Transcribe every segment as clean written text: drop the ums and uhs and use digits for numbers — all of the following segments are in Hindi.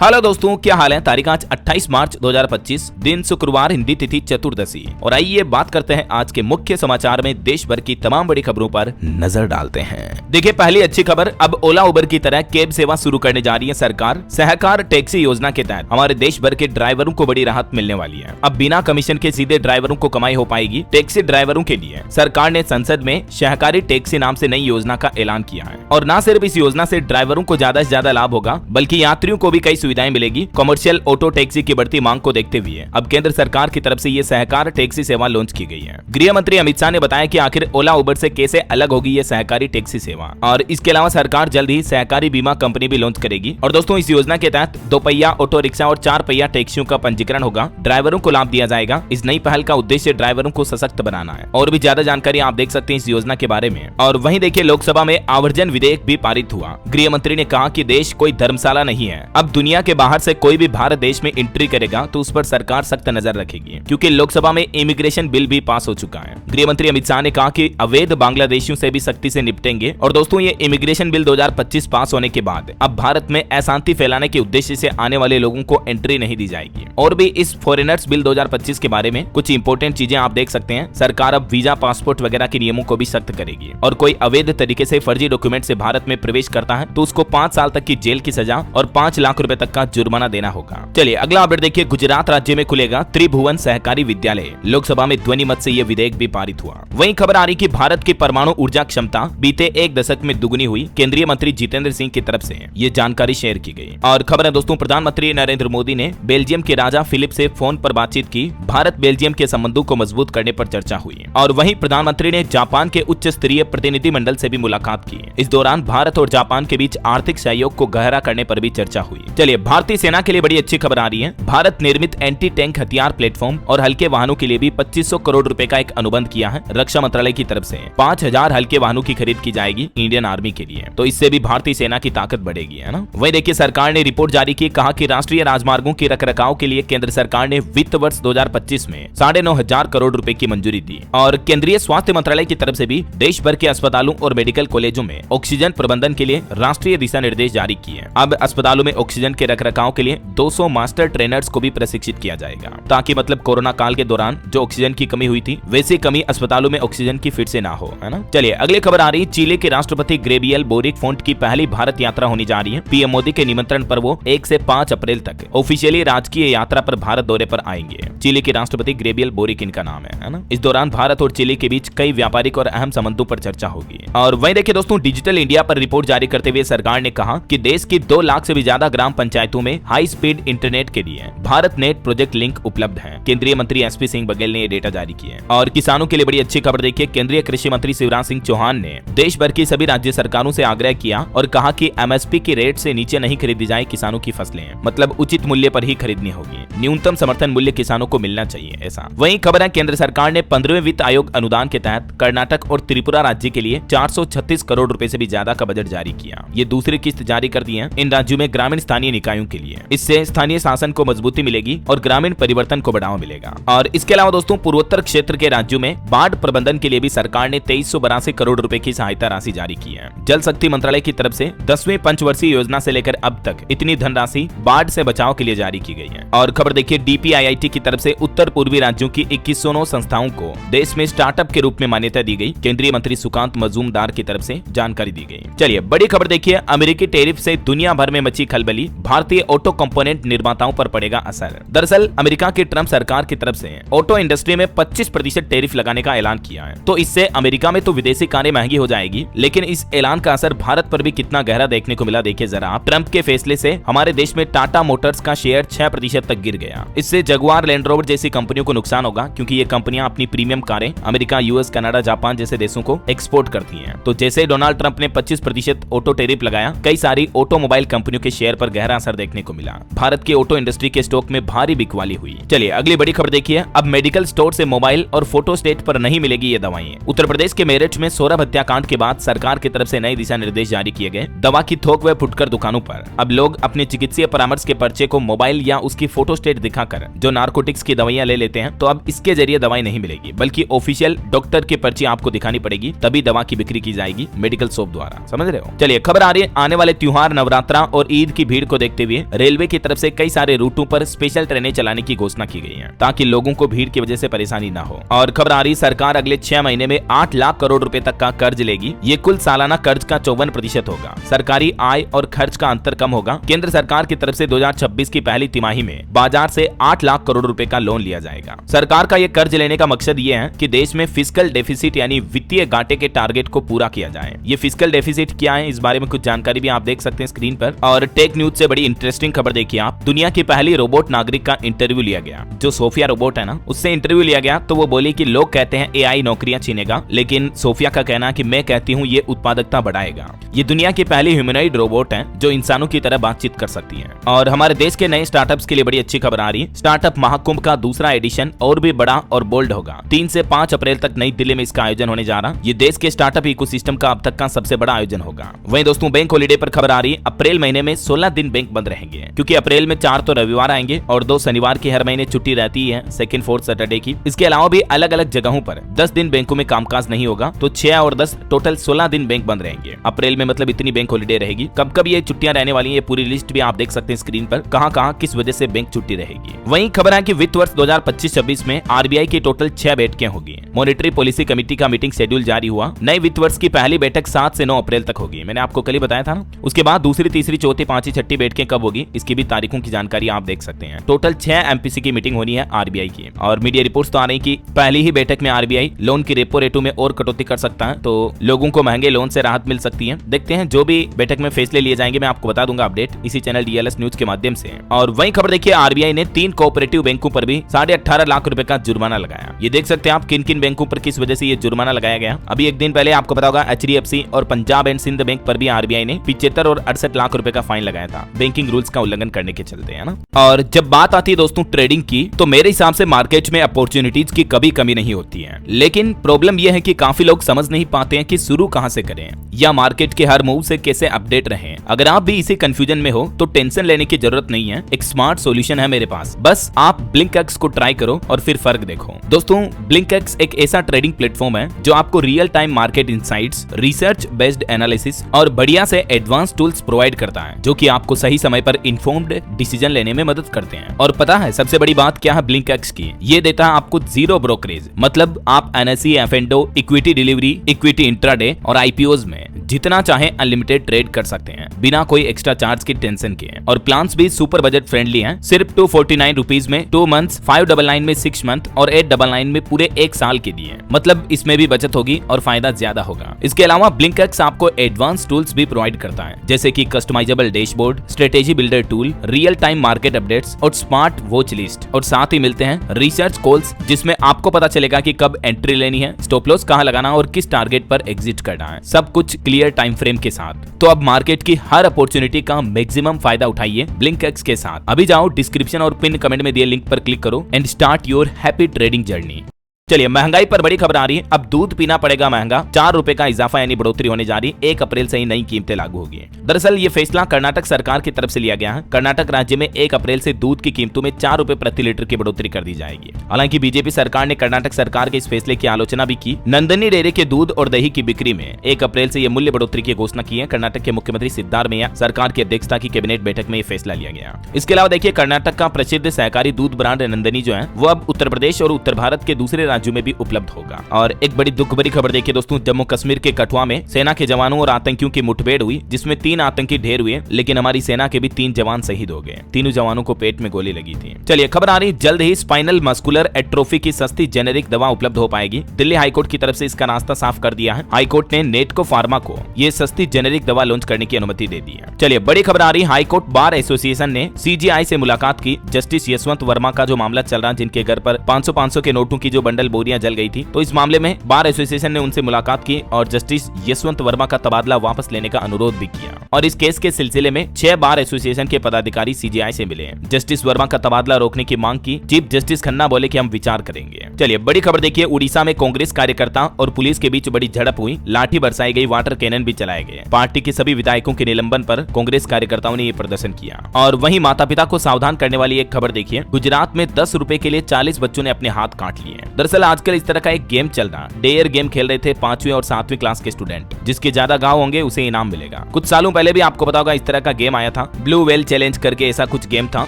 हेलो दोस्तों, क्या हाल है। तारीख आज 28 मार्च 2025, दिन शुक्रवार, हिंदी तिथि चतुर्दशी। और आइए बात करते हैं आज के मुख्य समाचार में देश भर की तमाम बड़ी खबरों पर नजर डालते हैं। देखिए, पहली अच्छी खबर, अब ओला उबर की तरह कैब सेवा शुरू करने जा रही है सरकार। सहकार टैक्सी योजना के तहत हमारे देश भर के ड्राइवरों को बड़ी राहत मिलने वाली है। अब बिना कमीशन के सीधे ड्राइवरों को कमाई हो पाएगी। टैक्सी ड्राइवरों के लिए सरकार ने संसद में सहकारी टैक्सी नाम से नई योजना का ऐलान किया है। और न सिर्फ इस योजना से ड्राइवरों को ज्यादा से ज्यादा लाभ होगा, बल्कि यात्रियों को भी कई सुविधाएं मिलेगी। कमर्शियल ऑटो टैक्सी की बढ़ती मांग को देखते हुए अब केंद्र सरकार की तरफ से ये सहकार टैक्सी सेवा लॉन्च की गई है। गृह मंत्री अमित शाह ने बताया कि आखिर ओला उबर से कैसे अलग होगी ये सहकारी टैक्सी सेवा। और इसके अलावा सरकार जल्द ही सहकारी बीमा कंपनी भी लॉन्च करेगी। और दोस्तों, इस योजना के तहत 2 पहिया ऑटो रिक्शा और 4 पहिया टैक्सियों का पंजीकरण होगा। ड्राइवरों को लाभ दिया जाएगा। इस नई पहल का उद्देश्य ड्राइवरों को सशक्त बनाना है। और भी ज्यादा जानकारी आप देख सकते हैं इस योजना के बारे में। और वहीं देखिए, लोकसभा में आवर्जन विधेयक भी पारित हुआ। गृह मंत्री ने कहा कि देश कोई धर्मशाला नहीं है। अब दुनिया के बाहर से कोई भी भारत देश में एंट्री करेगा तो उस पर सरकार सख्त नजर रखेगी, क्योंकि लोकसभा में इमिग्रेशन बिल भी पास हो चुका है। गृह मंत्री अमित शाह ने कहा कि अवैध बांग्लादेशियों से भी सख्ती से निपटेंगे। और दोस्तों, ये इमिग्रेशन बिल 2025 पास होने के बाद अब भारत में अशांति फैलाने के उद्देश्य से आने वाले लोगों को एंट्री नहीं दी जाएगी। और भी इस फॉरेनर्स बिल 2025 के बारे में कुछ इंपोर्टेंट चीजें आप देख सकते हैं। सरकार अब वीजा, पासपोर्ट वगैरह के नियमों को भी सख्त करेगी। और कोई अवैध तरीके से फर्जी डॉक्यूमेंट से भारत में प्रवेश करता है तो उसको 5 साल तक की जेल की सजा और 5 लाख रुपए तक का जुर्माना देना होगा। चलिए अगला अपडेट देखिए, गुजरात राज्य में खुलेगा त्रिभुवन सहकारी विद्यालय। लोकसभा में ध्वनि मत से यह विधेयक भी पारित हुआ। वहीं खबर आ रही कि भारत की परमाणु ऊर्जा क्षमता बीते 1 दशक में दुगनी हुई। केंद्रीय मंत्री जितेंद्र सिंह की तरफ से ये जानकारी शेयर की गई। और खबर है दोस्तों, प्रधानमंत्री नरेंद्र मोदी ने बेल्जियम के राजा फिलिप से फोन पर बातचीत की। भारत बेल्जियम के संबंधों को मजबूत करने पर चर्चा हुई। और वहीं प्रधानमंत्री ने जापान के उच्च स्तरीय प्रतिनिधि मंडल से भी मुलाकात की। इस दौरान भारत और जापान के बीच आर्थिक सहयोग को गहरा करने पर भी चर्चा हुई। चलिए, भारतीय सेना के लिए बड़ी अच्छी खबर आ रही है। भारत निर्मित एंटी टैंक हथियार प्लेटफॉर्म और हल्के वाहनों के लिए भी 2500 करोड़ रुपए का एक अनुबंध किया है रक्षा मंत्रालय की तरफ से। 5000 हल्के वाहनों की खरीद की जाएगी इंडियन आर्मी के लिए। तो इससे भी भारतीय सेना की ताकत बढ़ेगी, है ना। वहीं देखिए, सरकार ने रिपोर्ट जारी की, कहा कि राष्ट्रीय राजमार्गों के रखरखाव के लिए केंद्र सरकार ने वित्त वर्ष 2025 में 9,500 करोड़ रुपए की मंजूरी दी। और केंद्रीय स्वास्थ्य मंत्रालय की तरफ से भी देश भर के अस्पतालों और मेडिकल कॉलेजों में ऑक्सीजन प्रबंधन के लिए राष्ट्रीय दिशा निर्देश जारी किए। अब अस्पतालों में ऑक्सीजन के रखरखाव के लिए 200 मास्टर ट्रेनर्स को भी प्रशिक्षित किया जाएगा, ताकि मतलब कोरोना काल के दौरान जो ऑक्सीजन की कमी हुई थी वैसी कमी अस्पतालों में ऑक्सीजन की फिर से ना हो, है ना। चलिए अगली खबर आ रही, चिली के राष्ट्रपति गैब्रिएल बोरिक फोंट की पहली भारत यात्रा होने जा रही है। पीएम मोदी के निमंत्रण पर वो 1 से 5 अप्रैल तक ऑफिशियली राजकीय यात्रा पर भारत दौरे पर आएंगे। चिली के राष्ट्रपति गैब्रिएल बोरिक इनका नाम है ना। इस दौरान भारत और चिली के बीच कई व्यापारिक और अहम संबंधों पर चर्चा होगी। और वहीं देखिए दोस्तों, डिजिटल इंडिया पर रिपोर्ट जारी करते हुए सरकार ने कहा कि देश की 2 लाख से भी ज्यादा ग्राम पंचायतों में हाई स्पीड इंटरनेट के लिए भारत नेट प्रोजेक्ट लिंक उपलब्ध है। केंद्रीय मंत्री एसपी सिंह बघेल ने ये डेटा जारी किया है। और किसानों के लिए बड़ी अच्छी खबर देखिए, केंद्रीय कृषि मंत्री शिवराज सिंह चौहान ने देश भर की सभी राज्य सरकारों से आग्रह किया और कहा कि एमएसपी की रेट से नीचे नहीं खरीदी जाए किसानों की फसलें, मतलब उचित मूल्य पर ही खरीदनी होगी। न्यूनतम समर्थन मूल्य किसानों को मिलना चाहिए, ऐसा। वहीं खबर है, केंद्र सरकार ने 15वें वित्त आयोग अनुदान के तहत कर्नाटक और त्रिपुरा राज्य के लिए 436 करोड़ रुपए से भी ज्यादा का बजट जारी किया। ये दूसरी किस्त जारी कर दी है इन राज्यों में ग्रामीण स्थानीय निकायों के लिए। इससे स्थानीय शासन को मजबूती मिलेगी और ग्रामीण परिवर्तन को बढ़ावा मिलेगा। और इसके अलावा दोस्तों, पूर्वोत्तर क्षेत्र के राज्यों में बाढ़ प्रबंधन के लिए भी सरकार ने 2382 करोड़ रुपए की सहायता राशि जारी की है। जल शक्ति मंत्रालय की तरफ से 10वीं पंचवर्षीय योजना से लेकर अब तक इतनी धनराशि बाढ़ से बचाव के लिए जारी की गई है। और खबर देखिए, डीपीआईआईटी की तरफ से उत्तर पूर्वी राज्यों की 2109 संस्थाओं को देश में स्टार्टअप के रूप में मान्यता दी गई। केंद्रीय मंत्री सुकांत मजूमदार की तरफ से जानकारी दी गई। चलिए बड़ी खबर देखिए, अमेरिकी टैरिफ से दुनिया भर में मची खलबली, भारतीय ऑटो कंपोनेंट निर्माताओं पर पड़ेगा असर। दरअसल अमेरिका की ट्रंप सरकार की तरफ से ऑटो इंडस्ट्री में 25% टैरिफ लगाने का ऐलान किया है। तो इससे अमेरिका में तो विदेशी कारें महंगी हो जाएगी, लेकिन इस ऐलान का असर भारत पर भी कितना गहरा देखने को मिला देखिए जरा। ट्रंप के फैसले से हमारे देश में टाटा मोटर्स का शेयर 6% तक गिर गया। इससे जगुआर, लैंड रोवर जैसी कंपनियों को नुकसान होगा, क्योंकि ये कंपनियां अपनी प्रीमियम कारें अमेरिका, यूएस, कनाडा, जापान जैसे देशों को एक्सपोर्ट करती हैं। तो जैसे डोनाल्ड ट्रंप ने 25% ऑटो टैरिफ लगाया, कई सारी ऑटोमोबाइल कंपनियों के शेयर पर गहरा असर देखने को मिला। भारत की ऑटो इंडस्ट्री के स्टॉक में भारी बिकवाली हुई। चलिए अगली बड़ी खबर देखिए, अब मेडिकल स्टोर से मोबाइल और फोटो स्टेट पर नहीं मिलेगी ये दवाएं। उत्तर प्रदेश के मेरठ में सौरभ हत्याकांड के बाद सरकार की तरफ से नए दिशा निर्देश जारी किए गए। दवा की थोक व फुटकर दुकानों पर अब लोग अपने चिकित्सीय परामर्श के पर्चे को मोबाइल या उसकी फोटो स्टेट दिखाकर जो नारकोटिक्स की दवाइयां ले लेते हैं, तो अब इसके जरिए दवाई नहीं मिलेगी, बल्कि ऑफिशियल डॉक्टर की पर्ची आपको दिखानी पड़ेगी, तभी दवा की बिक्री की जाएगी मेडिकल शॉप द्वारा। समझ रहे हो। चलिए खबर आ रही है, आने वाले त्योहार, नवरात्रा और ईद की भीड़ को देखते हुए रेलवे की तरफ से कई सारे रूटों पर स्पेशल ट्रेनें चलाने की घोषणा की गई है ताकि लोगों को भीड़ की वजह से परेशानी न हो। और खबर आ रही, सरकार अगले 6 महीने में 8 लाख करोड़ रुपए तक का कर्ज लेगी। ये कुल सालाना कर्ज का 54% होगा। सरकारी आय और खर्च का अंतर कम होगा। केंद्र सरकार की तरफ से 2026 की पहली तिमाही में बाजार से 8 लाख करोड़ रुपए का लोन लिया जाएगा। सरकार का ये कर्ज लेने का मकसद ये है कि देश में फिस्कल डेफिसिट यानी वित्तीय घाटे के टारगेट को पूरा किया जाए। ये फिस्कल डेफिसिट क्या है, इस बारे में कुछ जानकारी भी आप देख सकते हैं स्क्रीन पर। और टेक न्यूज से बड़ी इंटरेस्टिंग खबर देखिए आप, दुनिया की पहली रोबोट नागरिक का इंटरव्यू लिया गया। जो सोफिया रोबोट है ना, उससे इंटरव्यू लिया गया तो वो बोली कि लोग कहते हैं एआई नौकरियां छीनेगा, लेकिन सोफिया का कहना है कि मैं कहती हूँ ये उत्पादकता बढ़ाएगा। ये दुनिया की पहली ह्यूमनॉइड रोबोट है जो इंसानों की तरह बातचीत कर सकती है। और हमारे देश के नए स्टार्टअप्स के लिए बड़ी अच्छी खबर आ रही है। स्टार्टअप महाकुंभ का दूसरा एडिशन और भी बड़ा और बोल्ड होगा। 3 से 5 अप्रैल तक नई दिल्ली में इसका आयोजन होने जा रहा। ये देश के स्टार्टअप इकोसिस्टम का अब तक का सबसे बड़ा आयोजन होगा। वहीं दोस्तों बैंक हॉलिडे पर खबर आ रही है। अप्रैल महीने में 16 दिन बैंक बंद रहेंगे, क्योंकि अप्रैल में 4 तो रविवार आएंगे और 2 शनिवार की हर महीने छुट्टी रहती है, सेकंड फोर्थ सैटरडे की। इसके अलावा भी अलग अलग जगहों पर 10 दिन बैंकों में कामकाज नहीं होगा, तो 6 और 10 टोटल 16 दिन बैंक बंद रहेंगे अप्रैल में। मतलब इतनी बैंक हॉलिडे रहेगी। कब कब ये छुट्टियां रहने वाली है, ये पूरी लिस्ट भी आप देख सकते हैं स्क्रीन पर, कहां किस वजह से बैंक छुट्टी रहेगी। वहीं खबर है कि वित्त वर्ष 2025-26 में आरबीआई की टोटल 6 बैठकें होगी। मॉनेटरी पॉलिसी कमेटी का मीटिंग शेड्यूल जारी हुआ। नए वित्त वर्ष की पहली बैठक 7 से 9 अप्रैल तक होगी। मैंने आपको कल ही बताया था ना। उसके बाद दूसरी, तीसरी, चौथी, पांचवी, छठी बैठकें कब होगी, इसकी भी तारीखों की जानकारी आप देख सकते हैं। टोटल 6 एमपीसी की मीटिंग होनी है आरबीआई की। और मीडिया रिपोर्ट्स तो आ रही कि पहली ही बैठक में आरबीआई लोन की रेपो रेटों में और कटौती कर सकता है, तो लोगों को महंगे लोन से राहत मिल सकती है। देखते हैं जो भी बैठक में फैसले लिए जाएंगे, मैं आपको बता दूंगा अपडेट इसी चैनल डीएलएस न्यूज के माध्यम से। और वहीं खबर देखिए, आरबीआई ने 3 कोऑपरेटिव बैंकों पर भी 18.5 लाख रुपए का जुर्माना लगाया। ये देख सकते हैं आप किन किन बैंकों पर किस वजह से ये जुर्माना लगाया गया। अभी एक दिन पहले आपको पता होगा एचडीएफसी और पंजाब एंड सिंध बैंक पर भी आरबीआई ने 75 और 68 लाख रुपए का फाइन लगाया था, बैंकिंग रूल्स का उल्लंघन करने के चलते, है ना। और जब बात आती है दोस्तों ट्रेडिंग की, तो मेरे हिसाब से मार्केट में अपॉर्चुनिटीज की कभी कमी नहीं होती है, लेकिन प्रॉब्लम यह है कि काफी लोग समझ नहीं पाते हैं कि शुरू कहां से करें या मार्केट के हर मूव से कैसे अपडेट रहें। अगर आप भी इसी कंफ्यूजन में हो तो टेंशन लेने की जरूरत नहीं है। एक स्मार्ट सॉल्यूशन है मेरे पास, बस आप ब्लिंकएक्स को ट्राई करो और फिर फर्क देखो। दोस्तों ब्लिंकएक्स एक ऐसा ट्रेडिंग प्लेटफॉर्म है जो आपको real time market insights, research based analysis और बढ़िया से एडवांस टूल्स प्रोवाइड करता है, जो कि आपको सही समय पर इन्फॉर्म्ड डिसीजन लेने में मदद करते हैं। और पता है सबसे बड़ी बात क्या है ब्लिंकएक्स की, ये देता है आपको 0 ब्रोकरेज। मतलब आप NSE, F and O, equity delivery, equity intraday और आईपीओज में जितना चाहे अनलिमिटेड ट्रेड कर सकते हैं बिना कोई एक्स्ट्रा चार्ज की टेंशन के। और प्लान्स भी सुपर बजट फ्रेंडली हैं, सिर्फ 249 रुपीज में 2 मंथ्स, 599 में 6 मंथ और 899 में पूरे 1 साल के दिए। मतलब इसमें भी बचत होगी और फायदा ज्यादा होगा। इसके अलावा ब्लिंकएक्स आपको एडवांस टूल्स भी प्रोवाइड करता है, जैसे कि customisable dashboard, strategy builder tool, real time market updates और स्मार्ट वॉच लिस्ट। और साथ ही मिलते हैं रिसर्च कॉल्स, जिसमें आपको पता चलेगा कि कब एंट्री लेनी है, स्टॉप लॉस कहां लगाना और किस टारगेट पर एग्जिट करना है, सब कुछ क्लियर टाइम फ्रेम के साथ। तो अब मार्केट की हर अपॉर्चुनिटी का मैक्सिमम फायदा उठाइए ब्लिंकएक्स के साथ। अभी जाओ डिस्क्रिप्शन और पिन कमेंट में दिए लिंक पर क्लिक करो and start your happy trading journey. चलिए महंगाई पर बड़ी खबर आ रही है। अब दूध पीना पड़ेगा महंगा, 4 रुपए का इजाफा यानी बढ़ोतरी होने जा रही है। 1 अप्रैल से ही नई कीमतें लागू होगी। दरअसल ये फैसला कर्नाटक सरकार की तरफ से लिया गया है। कर्नाटक राज्य में 1 अप्रैल से दूध की कीमतों में 4 रुपए प्रति लीटर की बढ़ोतरी कर दी जाएगी। हालांकि बीजेपी सरकार ने कर्नाटक सरकार के इस फैसले की आलोचना भी की। नंदनी डेयरी के दूध और दही की बिक्री में 1 अप्रैल से ये मूल्य बढ़ोतरी की घोषणा की है। कर्नाटक के मुख्यमंत्री सिद्धारमैया सरकार की अध्यक्षता की कैबिनेट बैठक में ये फैसला लिया गया। इसके अलावा देखिए कर्नाटक का प्रसिद्ध सहकारी दूध ब्रांड नंदनी जो है वो अब उत्तर प्रदेश और उत्तर भारत के दूसरे राज्यों में भी उपलब्ध होगा। और एक बड़ी दुख भरी खबर देखिए दोस्तों, जम्मू कश्मीर के कठुआ में सेना के जवानों और आतंकियों की मुठभेड़ हुई, जिसमें 3 आतंकी ढेर हुए, लेकिन हमारी सेना के भी 3 जवान शहीद हो गए। तीनों जवानों को पेट में गोली लगी थी। चलिए खबर आ रही, जल्द ही स्पाइनल मस्कुलर एट्रोफी की सस्ती जेनेरिक दवा उपलब्ध हो पाएगी। दिल्ली हाईकोर्ट की तरफ से इसका रास्ता साफ कर दिया है। हाईकोर्ट ने नेटको फार्मा को ये सस्ती जेनेरिक दवा लॉन्च करने की अनुमति दे दी है। चलिए बड़ी खबर आ रही, हाईकोर्ट बार एसोसिएशन ने सीजीआई से मुलाकात की। जस्टिस यशवंत वर्मा का जो मामला चल रहा, जिनके घर पर 500 के नोटों की जो बंडल बोरियां जल गई थी, तो इस मामले में बार एसोसिएशन ने उनसे मुलाकात की और जस्टिस यशवंत वर्मा का तबादला वापस लेने का अनुरोध भी किया। और इस केस के सिलसिले में 6 बार एसोसिएशन के पदाधिकारी सीजीआई से मिले। जस्टिस वर्मा का तबादला रोकने की मांग की। चीफ जस्टिस खन्ना बोले कि हम विचार करेंगे। चलिए बड़ी खबर देखिए, उड़ीसा में कांग्रेस कार्यकर्ता और पुलिस के बीच बड़ी झड़प हुई। लाठी बरसाई गई, वाटर कैनन भी चलाए गए। पार्टी के सभी विधायकों के निलंबन पर कांग्रेस कार्यकर्ताओं ने ये प्रदर्शन किया। और वहीं माता पिता को सावधान करने वाली एक खबर देखिए, गुजरात में 10 रुपए के लिए 40 बच्चों ने अपने हाथ काट लिए। दरअसल दरअसल आजकल इस तरह का एक गेम चल रहा, डेयर गेम खेल रहे थे 5वीं और 7वीं क्लास के स्टूडेंट। जिसके ज्यादा घाव होंगे उसे इनाम मिलेगा। कुछ सालों पहले भी आपको पता होगा इस तरह का गेम आया था, ब्लू व्हेल चैलेंज करके ऐसा कुछ गेम था।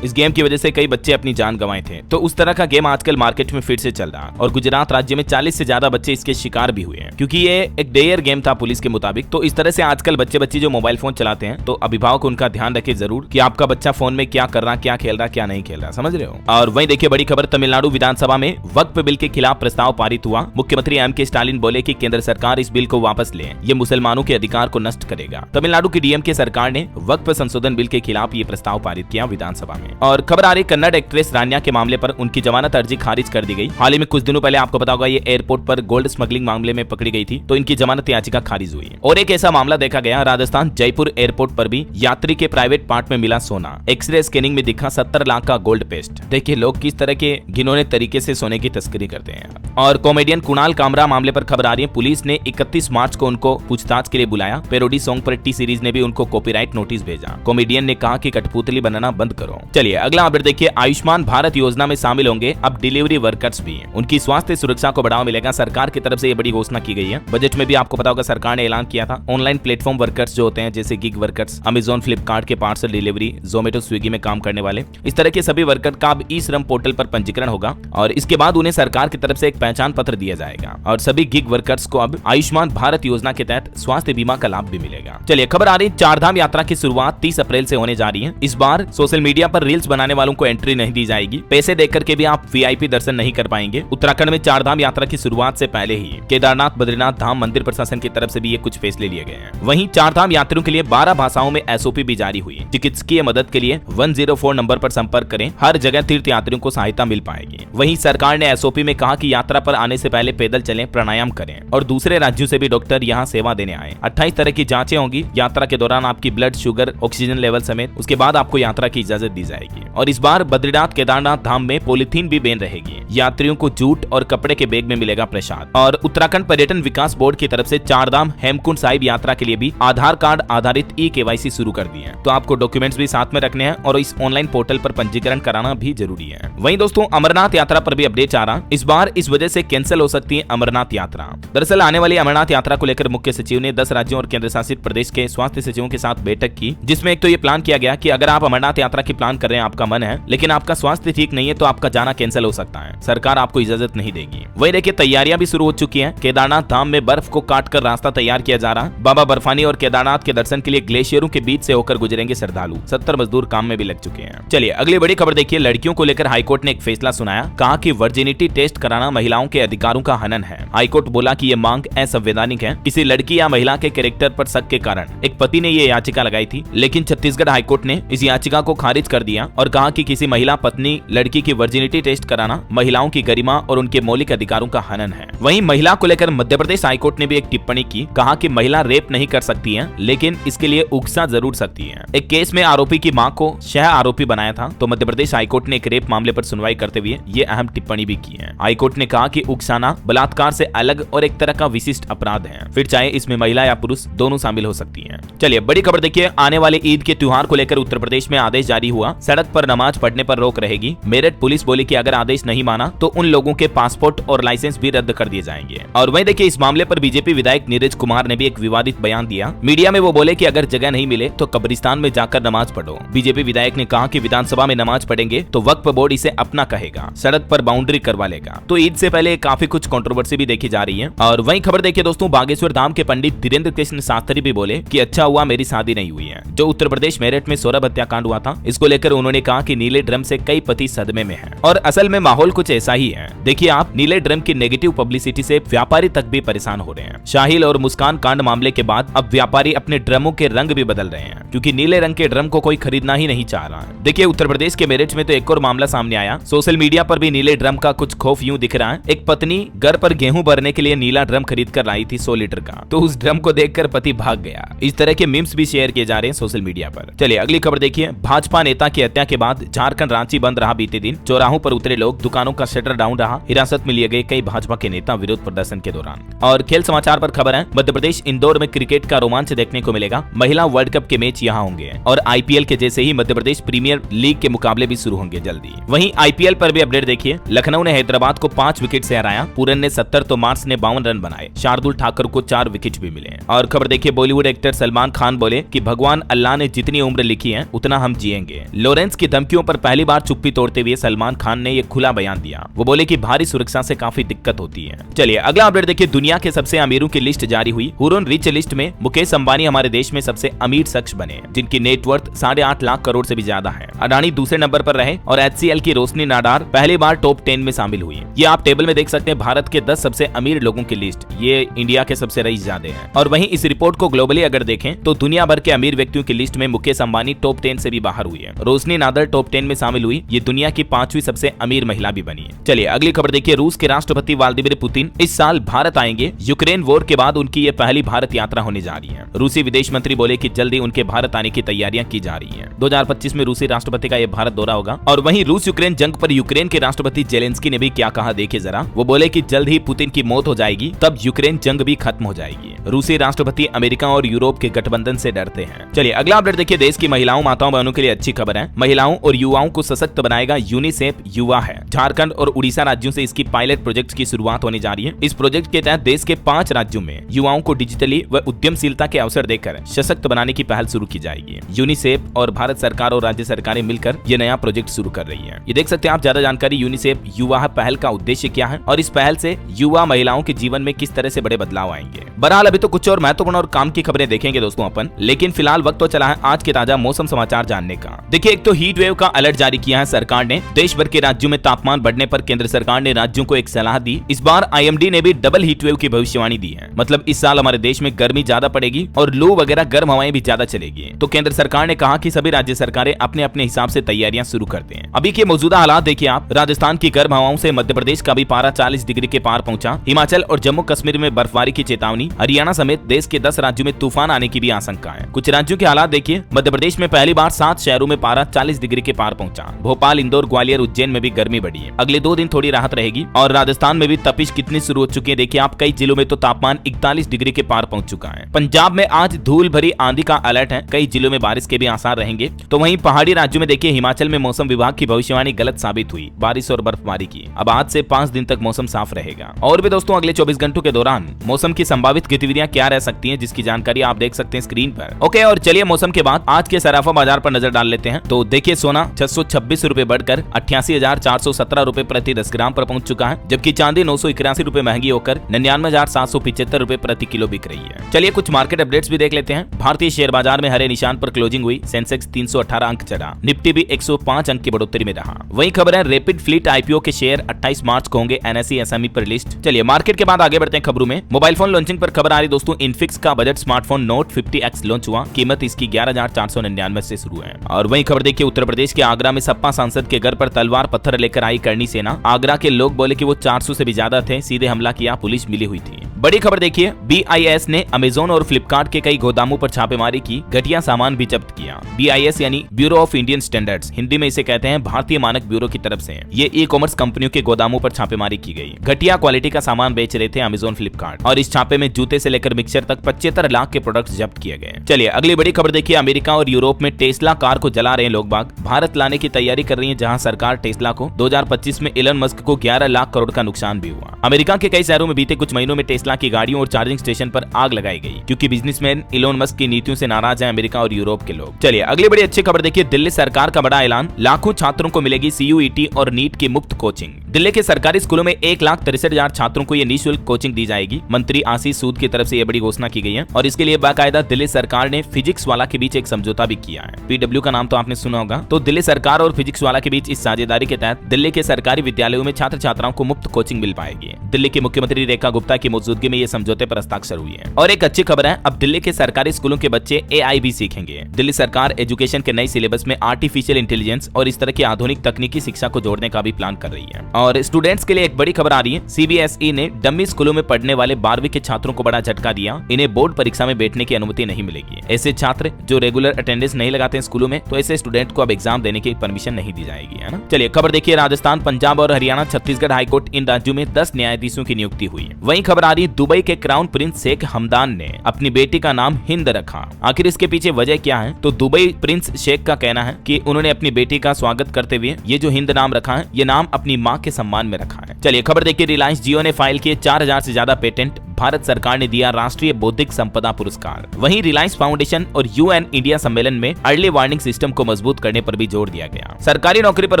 इस गेम की वजह से कई बच्चे अपनी जान गंवाए थे। तो उस तरह का गेम आजकल मार्केट में फिर से चल रहा और गुजरात राज्य में 40 से ज्यादा बच्चे इसके शिकार भी हुए हैं, क्योंकि ये एक डेयर गेम था पुलिस के मुताबिक। तो इस तरह से आजकल बच्चे जो मोबाइल फोन चलाते हैं, तो अभिभावक उनका ध्यान रखे जरूर कि आपका बच्चा फोन में क्या कर रहा, क्या खेल रहा, क्या नहीं खेल रहा, समझ रहे हो। और वहीं देखिए बड़ी खबर, तमिलनाडु विधानसभा में वक्फ बिल के खिलाफ प्रस्ताव पारित हुआ। मुख्यमंत्री एम.के. स्टालिन बोले कि केंद्र सरकार इस बिल को वापस ले, ये मुसलमानों के अधिकार को नष्ट करेगा। तमिलनाडु की डीएमके सरकार ने वक्फ संशोधन बिल के खिलाफ ये प्रस्ताव पारित किया विधानसभा में। और खबर आ रही कन्नड़ एक्ट्रेस रान्या के मामले पर उनकी जमानत अर्जी खारिज कर दी गई। हाल ही में कुछ दिनों पहले आपको पता होगा ये एयरपोर्ट पर गोल्ड स्मगलिंग मामले में पकड़ी गई थी, तो इनकी जमानत याचिका खारिज हुई। और एक ऐसा मामला देखा गया राजस्थान जयपुर एयरपोर्ट पर भी यात्री के प्राइवेट पार्ट में मिला सोना। एक्सरे स्कैनिंग में दिखा 70 लाख का गोल्ड पेस्ट। देखिए लोग किस तरह के घिनौने तरीके से सोने की तस्करी करते हैं। और कॉमेडियन कुणाल कामरा मामले पर खबर आ रही है, पुलिस ने 31 मार्च को उनको पूछताछ के लिए बुलाया। पैरोडी सॉन्ग पर टी सीरीज ने भी उनको कॉपीराइट नोटिस भेजा। कॉमेडियन ने कहा कि कठपुतली बनाना बंद करो। चलिए अगला अपडेट देखिए, आयुष्मान भारत योजना में शामिल होंगे अब डिलीवरी वर्कर्स भी। उनकी स्वास्थ्य सुरक्षा को बढ़ावा मिलेगा, सरकार की तरफ से ये बड़ी घोषणा की गई है। बजट में भी आपको पता होगा सरकार ने ऐलान किया था ऑनलाइन प्लेटफॉर्म वर्कर्स जो होते हैं, जैसे गिग वर्कर्स, अमेजॉन फ्लिपकार्ट के पार्सल डिलीवरी, जोमेटो स्विगी में काम करने वाले, इस तरह के सभी वर्कर का अब ई श्रम पोर्टल पर पंजीकरण होगा और इसके बाद उन्हें सरकार की तरफ से एक पहचान पत्र दिया जाएगा। और सभी गिग वर्कर्स को अब आयुष्मान भारत योजना के तहत स्वास्थ्य बीमा का लाभ भी मिलेगा। चलिए खबर आ रही, चारधाम यात्रा की शुरुआत 30 अप्रैल से होने जा रही है। इस बार सोशल मीडिया पर रील्स बनाने वालों को एंट्री नहीं दी जाएगी। पैसे देकर के भी आप वीआईपी दर्शन नहीं कर पाएंगे। उत्तराखंड में चारधाम यात्रा की शुरुआत से पहले ही केदारनाथ बद्रीनाथ धाम मंदिर प्रशासन की तरफ से भी ये कुछ फैसले लिए गए हैं। वहीं चारधाम यात्रियों के लिए 12 भाषाओं में एसओपी भी जारी हुई। चिकित्सकीय मदद के लिए 104 नंबर पर संपर्क करें। हर जगह तीर्थ यात्रियों को सहायता मिल पाएगी। वहीं सरकार ने एसओपी में कहा कि यात्रा पर आने से पहले पैदल चलें, प्राणायाम करें और दूसरे राज्यों से भी डॉक्टर यहां सेवा देने आए। 28 तरह की जांचें होंगी यात्रा के दौरान, आपकी ब्लड शुगर, ऑक्सीजन लेवल समेत। उसके बाद आपको यात्रा की इजाजत दी जाएगी। और इस बार बद्रीनाथ केदारनाथ धाम में पॉलीथीन भी बैन रहेगी। यात्रियों को जूट और कपड़े के बैग में मिलेगा प्रसाद। और उत्तराखंड पर्यटन विकास बोर्ड की तरफ से चारधाम हेमकुंड साहिब यात्रा के लिए भी आधार कार्ड आधारित ई-केवाईसी शुरू कर दी है। तो आपको डॉक्यूमेंट्स भी साथ में रखने हैं और इस ऑनलाइन पोर्टल पर पंजीकरण कराना भी जरूरी है। वहीं दोस्तों अमरनाथ यात्रा पर भी अपडेट आ रहा, इस बार इस वजह से कैंसिल हो सकती है अमरनाथ यात्रा। दरअसल आने वाली अमरनाथ यात्रा को लेकर मुख्य सचिव ने 10 राज्यों और केंद्र शासित प्रदेश के स्वास्थ्य सचिवों के साथ बैठक की, जिसमें एक तो ये प्लान किया गया कि अगर आप अमरनाथ यात्रा की प्लान कर रहे हैं, आपका मन है, लेकिन आपका स्वास्थ्य ठीक नहीं है, तो आपका जाना कैंसिल हो सकता है। सरकार आपको इजाजत नहीं देगी। वही देखिए तैयारियां भी शुरू हो चुकी हैं। केदारनाथ धाम में बर्फ को काट कर रास्ता तैयार किया जा रहा। बाबा बर्फानी और केदारनाथ के दर्शन के लिए ग्लेशियरों के बीच से होकर गुजरेंगे श्रद्धालु। 70 मजदूर काम में भी लग चुके हैं। चलिए अगली बड़ी खबर देखिए, लड़कियों को लेकर हाईकोर्ट ने एक फैसला सुनाया। कहा कि वर्जिनिटी टेस्ट कराना महिलाओं के अधिकारों का हनन है। हाईकोर्ट बोला कि ये मांग असंवैधानिक है। किसी लड़की या महिला के कैरेक्टर पर शक के कारण एक पति ने ये याचिका लगाई थी, लेकिन छत्तीसगढ़ हाईकोर्ट ने इस याचिका को खारिज कर दिया और कहा कि किसी महिला पत्नी लड़की की वर्जिनिटी टेस्ट कराना महिलाओं की गरिमा और उनके मौलिक अधिकारों का हनन है। वहीं महिला को लेकर मध्य प्रदेश हाईकोर्ट ने भी एक टिप्पणी की। कहा कि महिला रेप नहीं कर सकती है, लेकिन इसके लिए उकसा जरूर सकती है। एक केस में आरोपी की मां को सह आरोपी बनाया था, तो मध्य प्रदेश हाईकोर्ट ने एक रेप मामले पर सुनवाई करते हुए ये अहम टिप्पणी भी की है। हाईकोर्ट ने कहा कि उकसाना बलात्कार से अलग और एक तरह का विशिष्ट अपराध है, फिर चाहे इसमें महिला या पुरुष दोनों शामिल हो सकती हैं। चलिए बड़ी खबर देखिए, आने वाले ईद के त्योहार को लेकर उत्तर प्रदेश में आदेश जारी हुआ। सड़क पर नमाज पढ़ने पर रोक रहेगी। मेरठ पुलिस बोली कि अगर आदेश नहीं माना तो उन लोगों के पासपोर्ट और लाइसेंस भी रद्द कर दिए जाएंगे। और वहीं देखिए इस मामले पर बीजेपी विधायक नीरज कुमार ने भी एक विवादित बयान दिया। मीडिया में वो बोले कि अगर जगह नहीं मिले तो कब्रिस्तान में जाकर नमाज पढ़ो। बीजेपी विधायक ने कहा कि विधानसभा में नमाज पढ़ेंगे तो वक्फ बोर्ड इसे अपना कहेगा, सड़क पर बाउंड्री करवा लेगा। तो ईद से पहले काफी कुछ कंट्रोवर्सी भी देखी जा रही है। और वहीं खबर देखिए दोस्तों, बागेश्वर धाम के पंडित धीरेन्द्र कृष्ण शास्त्री भी बोले कि अच्छा हुआ मेरी शादी नहीं हुई है। जो उत्तर प्रदेश मेरठ में सौरभ हत्याकांड हुआ था, इसको लेकर उन्होंने कहा कि नीले ड्रम से कई पति सदमे में हैं और असल में माहौल कुछ ऐसा ही है। देखिए आप, नीले ड्रम की नेगेटिव पब्लिसिटी से व्यापारी तक भी परेशान हो रहे हैं। शाहिल और मुस्कान कांड मामले के बाद अब व्यापारी अपने ड्रमों के रंग भी बदल रहे हैं, क्योंकि नीले रंग के ड्रम को कोई खरीदना ही नहीं चाह रहा है। देखिए उत्तर प्रदेश के मेरठ में तो एक और मामला सामने आया। सोशल मीडिया पर भी नीले ड्रम का कुछ खौफ यूं दिख रहा है। एक पत्नी घर पर गेहूं भरने के लिए नीला ड्रम खरीद कर लाई थी 100 लीटर का, तो उस ड्रम को देखकर पति भाग गया। इस तरह के मीम्स भी शेयर किए जा रहे हैं सोशल मीडिया पर। चलिए अगली खबर देखिए, भाजपा नेता की हत्या के बाद झारखंड रांची बंद रहा बीते दिन। चौराहों पर उतरे लोग, दुकानों का शटर डाउन रहा। हिरासत में लिए गए कई भाजपा के नेता विरोध प्रदर्शन के दौरान। और खेल समाचार पर खबर है, मध्य प्रदेश इंदौर में क्रिकेट का रोमांच देखने को मिलेगा। महिला वर्ल्ड कप के मैच यहाँ होंगे और आईपीएल के जैसे ही मध्य प्रदेश प्रीमियर लीग के मुकाबले भी शुरू होंगे जल्दी। वहीं आईपीएल पर भी अपडेट देखिए, लखनऊ ने हैदराबाद को को 5 विकेट से हराया। पूरन ने 70 तो मार्स ने 52 रन बनाए। शार्दुल ठाकुर को 4 विकेट भी मिले। और खबर देखिए, बॉलीवुड एक्टर सलमान खान बोले कि भगवान अल्लाह ने जितनी उम्र लिखी है उतना हम जिएंगे। लॉरेंस की धमकियों पर पहली बार चुप्पी तोड़ते हुए सलमान खान ने ये खुला बयान दिया। वो बोले कि भारी सुरक्षा से काफी दिक्कत होती है। चलिए अगला अपडेट देखिए, दुनिया के सबसे अमीरों की लिस्ट जारी हुई। हुरन रिच लिस्ट में मुकेश अंबानी हमारे देश में सबसे अमीर शख्स बने, जिनकी नेटवर्थ 8.5 लाख करोड़ से भी ज्यादा है। अडानी दूसरे नंबर पर रहे और HCL की रोशनी नाडार पहली बार टॉप 10 में शामिल हुई। ये आप टेबल में देख सकते हैं भारत के 10 सबसे अमीर लोगों की लिस्ट। ये इंडिया के सबसे रईसजादे हैं। और वहीं इस रिपोर्ट को ग्लोबली अगर देखें तो दुनिया भर के अमीर व्यक्तियों की लिस्ट में मुकेश अंबानी टॉप 10 से भी बाहर हुई है। रोशनी नादर टॉप 10 में शामिल हुई। ये दुनिया की 5वीं सबसे अमीर महिला भी बनी है। चलिए अगली खबर देखिए, रूस के राष्ट्रपति व्लादिमीर पुतिन इस साल भारत आएंगे। यूक्रेन वॉर के बाद उनकी ये पहली भारत यात्रा होने जा रही है। रूसी विदेश मंत्री बोले कि जल्दी उनके भारत आने की तैयारियां की जा रही हैं। 2025 में रूसी राष्ट्रपति का ये भारत दौरा होगा। और वहीं रूस यूक्रेन जंग पर यूक्रेन के राष्ट्रपति जेलेंस्की ने भी क्या कहा देखिए जरा। वो बोले कि जल्द ही पुतिन की मौत हो जाएगी, तब यूक्रेन जंग भी खत्म हो जाएगी। रूसी राष्ट्रपति अमेरिका और यूरोप के गठबंधन से डरते हैं। चलिए अगला अपडेट देखिए, देश की महिलाओं माताओं बहनों के लिए अच्छी खबर है। महिलाओं और युवाओं को सशक्त बनाएगा यूनिसेफ युवा है। झारखंड और उड़ीसा राज्यों से इसकी पायलट प्रोजेक्ट की शुरुआत होने जा रही है। इस प्रोजेक्ट के तहत देश के 5 राज्यों में युवाओं को डिजिटली व उद्यमशीलता के अवसर देकर सशक्त बनाने की पहल शुरू की जाएगी। यूनिसेफ और भारत सरकार और राज्य सरकारें मिलकर ये नया प्रोजेक्ट शुरू कर रही है। ये देख सकते हैं आप ज्यादा जानकारी यूनिसेफ युवा पहल का उद्देश्य क्या है और इस पहल से युवा महिलाओं के जीवन में किस तरह से बड़े बदलाव आएंगे। बहरहाल अभी तो कुछ और महत्वपूर्ण और काम की खबरें देखेंगे दोस्तों अपन, लेकिन फिलहाल वक्त तो चला है आज के ताजा मौसम समाचार जानने का। देखिए, एक तो हीट वेव का अलर्ट जारी किया है सरकार ने। देश भर के राज्यों में तापमान बढ़ने पर केंद्र सरकार ने राज्यों को एक सलाह दी। इस बार IMD ने भी डबल हीट वेव की भविष्यवाणी दी है। मतलब इस साल हमारे देश में गर्मी ज्यादा पड़ेगी और लू वगैरह गर्म हवाएं भी ज्यादा चलेगी। तो केंद्र सरकार ने कहा कि सभी राज्य सरकारें अपने अपने हिसाब से तैयारियां शुरू कर दें। अभी के मौजूदा हालात देखिए आप। राजस्थान की गर्म हवाओं से मध्य प्रदेश का भी पारा 40 डिग्री के पार पहुंचा। हिमाचल और जम्मू कश्मीर में बर्फबारी की चेतावनी। हरियाणा समेत देश के 10 राज्यों में तूफान आने की भी आशंका है। कुछ राज्यों के हालात देखिए, मध्य प्रदेश में पहली बार 7 शहरों में पारा 40 डिग्री के पार पहुंचा। भोपाल, इंदौर, ग्वालियर, उज्जैन में भी गर्मी बढ़ी है। अगले 2 दिन थोड़ी राहत रहेगी। और राजस्थान में भी तपिश कितनी शुरू हो चुकी है देखिए आप। कई जिलों में तो तापमान 41 डिग्री के पार पहुंच चुका है। पंजाब में आज धूल भरी आंधी का अलर्ट है। कई जिलों में बारिश के भी आसार रहेंगे। तो वहीं पहाड़ी राज्यों में देखिए, हिमाचल में मौसम विभाग की भविष्यवाणी गलत साबित हुई, बारिश और बर्फबारी की। अब आज से 5 दिन तक मौसम साफ रहेगा। और भी दोस्तों अगले 24 घंटों के दौरान मौसम की संभावित गतिविधियां क्या रह सकती हैं, जिसकी जानकारी आप देख सकते हैं स्क्रीन पर। ओके, और चलिए मौसम के बाद आज के सराफा बाजार पर नजर डाल लेते हैं। तो देखिए, सोना 626 रुपए बढ़कर 88,417 रुपए प्रति 10 ग्राम पर पहुंच चुका है, जबकि चांदी 981 रुपए महंगी होकर 99,775 रुपए प्रति किलो बिक रही है। चलिए कुछ मार्केट अपडेट्स भी देख लेते हैं। भारतीय शेयर बाजार में हरे निशान पर क्लोजिंग हुई। सेंसेक्स 318 अंक चढ़ा। निफ्टी भी 105 अंक की बढ़ोतरी में रहा। वही खबर है, रैपिड फ्लीट IPO के शेयर 28 मार्च को होंगे NSE SME पर लिस्ट। चलिए मार्केट के बाद आगे बढ़ते हैं खबरों में। मोबाइल फोन लॉन्चिंग पर खबर आ रही दोस्तों। इनफिक्स का budget smartphone note 50X launch हुआ। कीमत इसकी 11,499 से शुरू है। और वही खबर देखिए, उत्तर प्रदेश के आगरा में सपा सांसद के घर पर तलवार पत्थर लेकर आई करनी सेना। आगरा के लोग बोले कि वो 400 से भी ज्यादा थे, सीधे हमला किया, पुलिस मिली हुई थी। बड़ी खबर देखिए, BIS ने अमेजोन और फ्लिपकार्ट के कई गोदामों पर छापेमारी की, घटिया सामान भी जब्त किया। BIS यानी bureau of Indian standards, Hindi में इसे कहते हैं भारतीय मानक ब्यूरो की तरफ से ये ई-कॉमर्स कंपनियों के गोदामों पर छापेमारी की गई। घटिया क्वालिटी का सामान बेच रहे थे अमेजोन, फ्लिपकार्ट। और इस छापे में जूते से लेकर मिक्सर तक 75 लाख के प्रोडक्ट्स जब्त किए गए। चलिए अगली बड़ी खबर देखिए, अमेरिका और यूरोप में टेस्ला कार को जला रहे हैं लोग बाग। भारत लाने की तैयारी कर रही है, जहां सरकार टेस्ला को 2025 में इलन मस्क को 11 लाख करोड़ का नुकसान भी हुआ। अमेरिका के कई शहरों में बीते कुछ महीनों में टेस्ला की गाड़ियों और चार्जिंग स्टेशन पर आग लगाई गई, क्योंकि बिजनेसमैन इलोन मस्क की नीतियों से नाराज है अमेरिका और यूरोप के लोग। चलिए अगली बड़ी अच्छी खबर देखिए, दिल्ली सरकार का बड़ा ऐलान। लाखों छात्रों को मिलेगी CUET और नीट की मुफ्त कोचिंग। दिल्ली के सरकारी स्कूलों में 1,63,000 छात्रों को ये निःशुल्क कोचिंग दी जाएगी। मंत्री आशीष सूद की तरफ से ये बड़ी घोषणा की गई है और इसके लिए बाकायदा दिल्ली सरकार ने फिजिक्स वाला के बीच एक समझौता भी किया है। PW का नाम तो आपने सुना होगा। तो दिल्ली सरकार और फिजिक्स वाला के बीच इस साझेदारी के तहत दिल्ली के सरकारी विद्यालयों में छात्र छात्राओं को मुफ्त कोचिंग मिल पाएगी। दिल्ली की मुख्यमंत्री रेखा गुप्ता की मौजूदगी में ये समझौते पर हस्ताक्षर हुई है। और एक अच्छी खबर है, अब दिल्ली के सरकारी स्कूलों के बच्चे AI भी सीखेंगे। दिल्ली सरकार एजुकेशन के नए सिलेबस में आर्टिफिशियल इंटेलिजेंस और इस तरह की आधुनिक तकनीकी शिक्षा को जोड़ने का भी प्लान कर रही है। और स्टूडेंट्स के लिए एक बड़ी खबर आ रही है, CBSE ने डमी स्कूलों में पढ़ने वाले 12वीं के छात्रों को बड़ा झटका दिया। इन्हें बोर्ड परीक्षा में बैठने की अनुमति नहीं मिलेगी। ऐसे छात्र जो रेगुलर अटेंडेंस नहीं लगाते हैं स्कूलों में, तो ऐसे स्टूडेंट को अब एग्जाम देने की परमिशन नहीं दी जाएगी, है ना। चलिए खबर देखिए, राजस्थान, पंजाब और हरियाणा, छत्तीसगढ़ हाईकोर्ट, इन राज्यों में 10 न्यायाधीशों की नियुक्ति हुई। वहीं खबर आ रही है, दुबई के क्राउन प्रिंस शेख हमदान ने अपनी बेटी का नाम हिंद रखा। आखिर इसके पीछे वजह क्या है? तो दुबई प्रिंस शेख का कहना है कि उन्होंने अपनी बेटी का स्वागत करते हुए ये जो हिंद नाम रखा है, ये नाम अपनी माँ के सम्मान में रखा है। चलिए खबर देखिए, रिलायंस जियो ने फाइल किए 4000 से ज्यादा पेटेंट, भारत सरकार ने दिया राष्ट्रीय बौद्धिक संपदा पुरस्कार। वहीं रिलायंस फाउंडेशन और यूएन इंडिया सम्मेलन में अर्ली वार्निंग सिस्टम को मजबूत करने पर भी जोर दिया गया। सरकारी नौकरी पर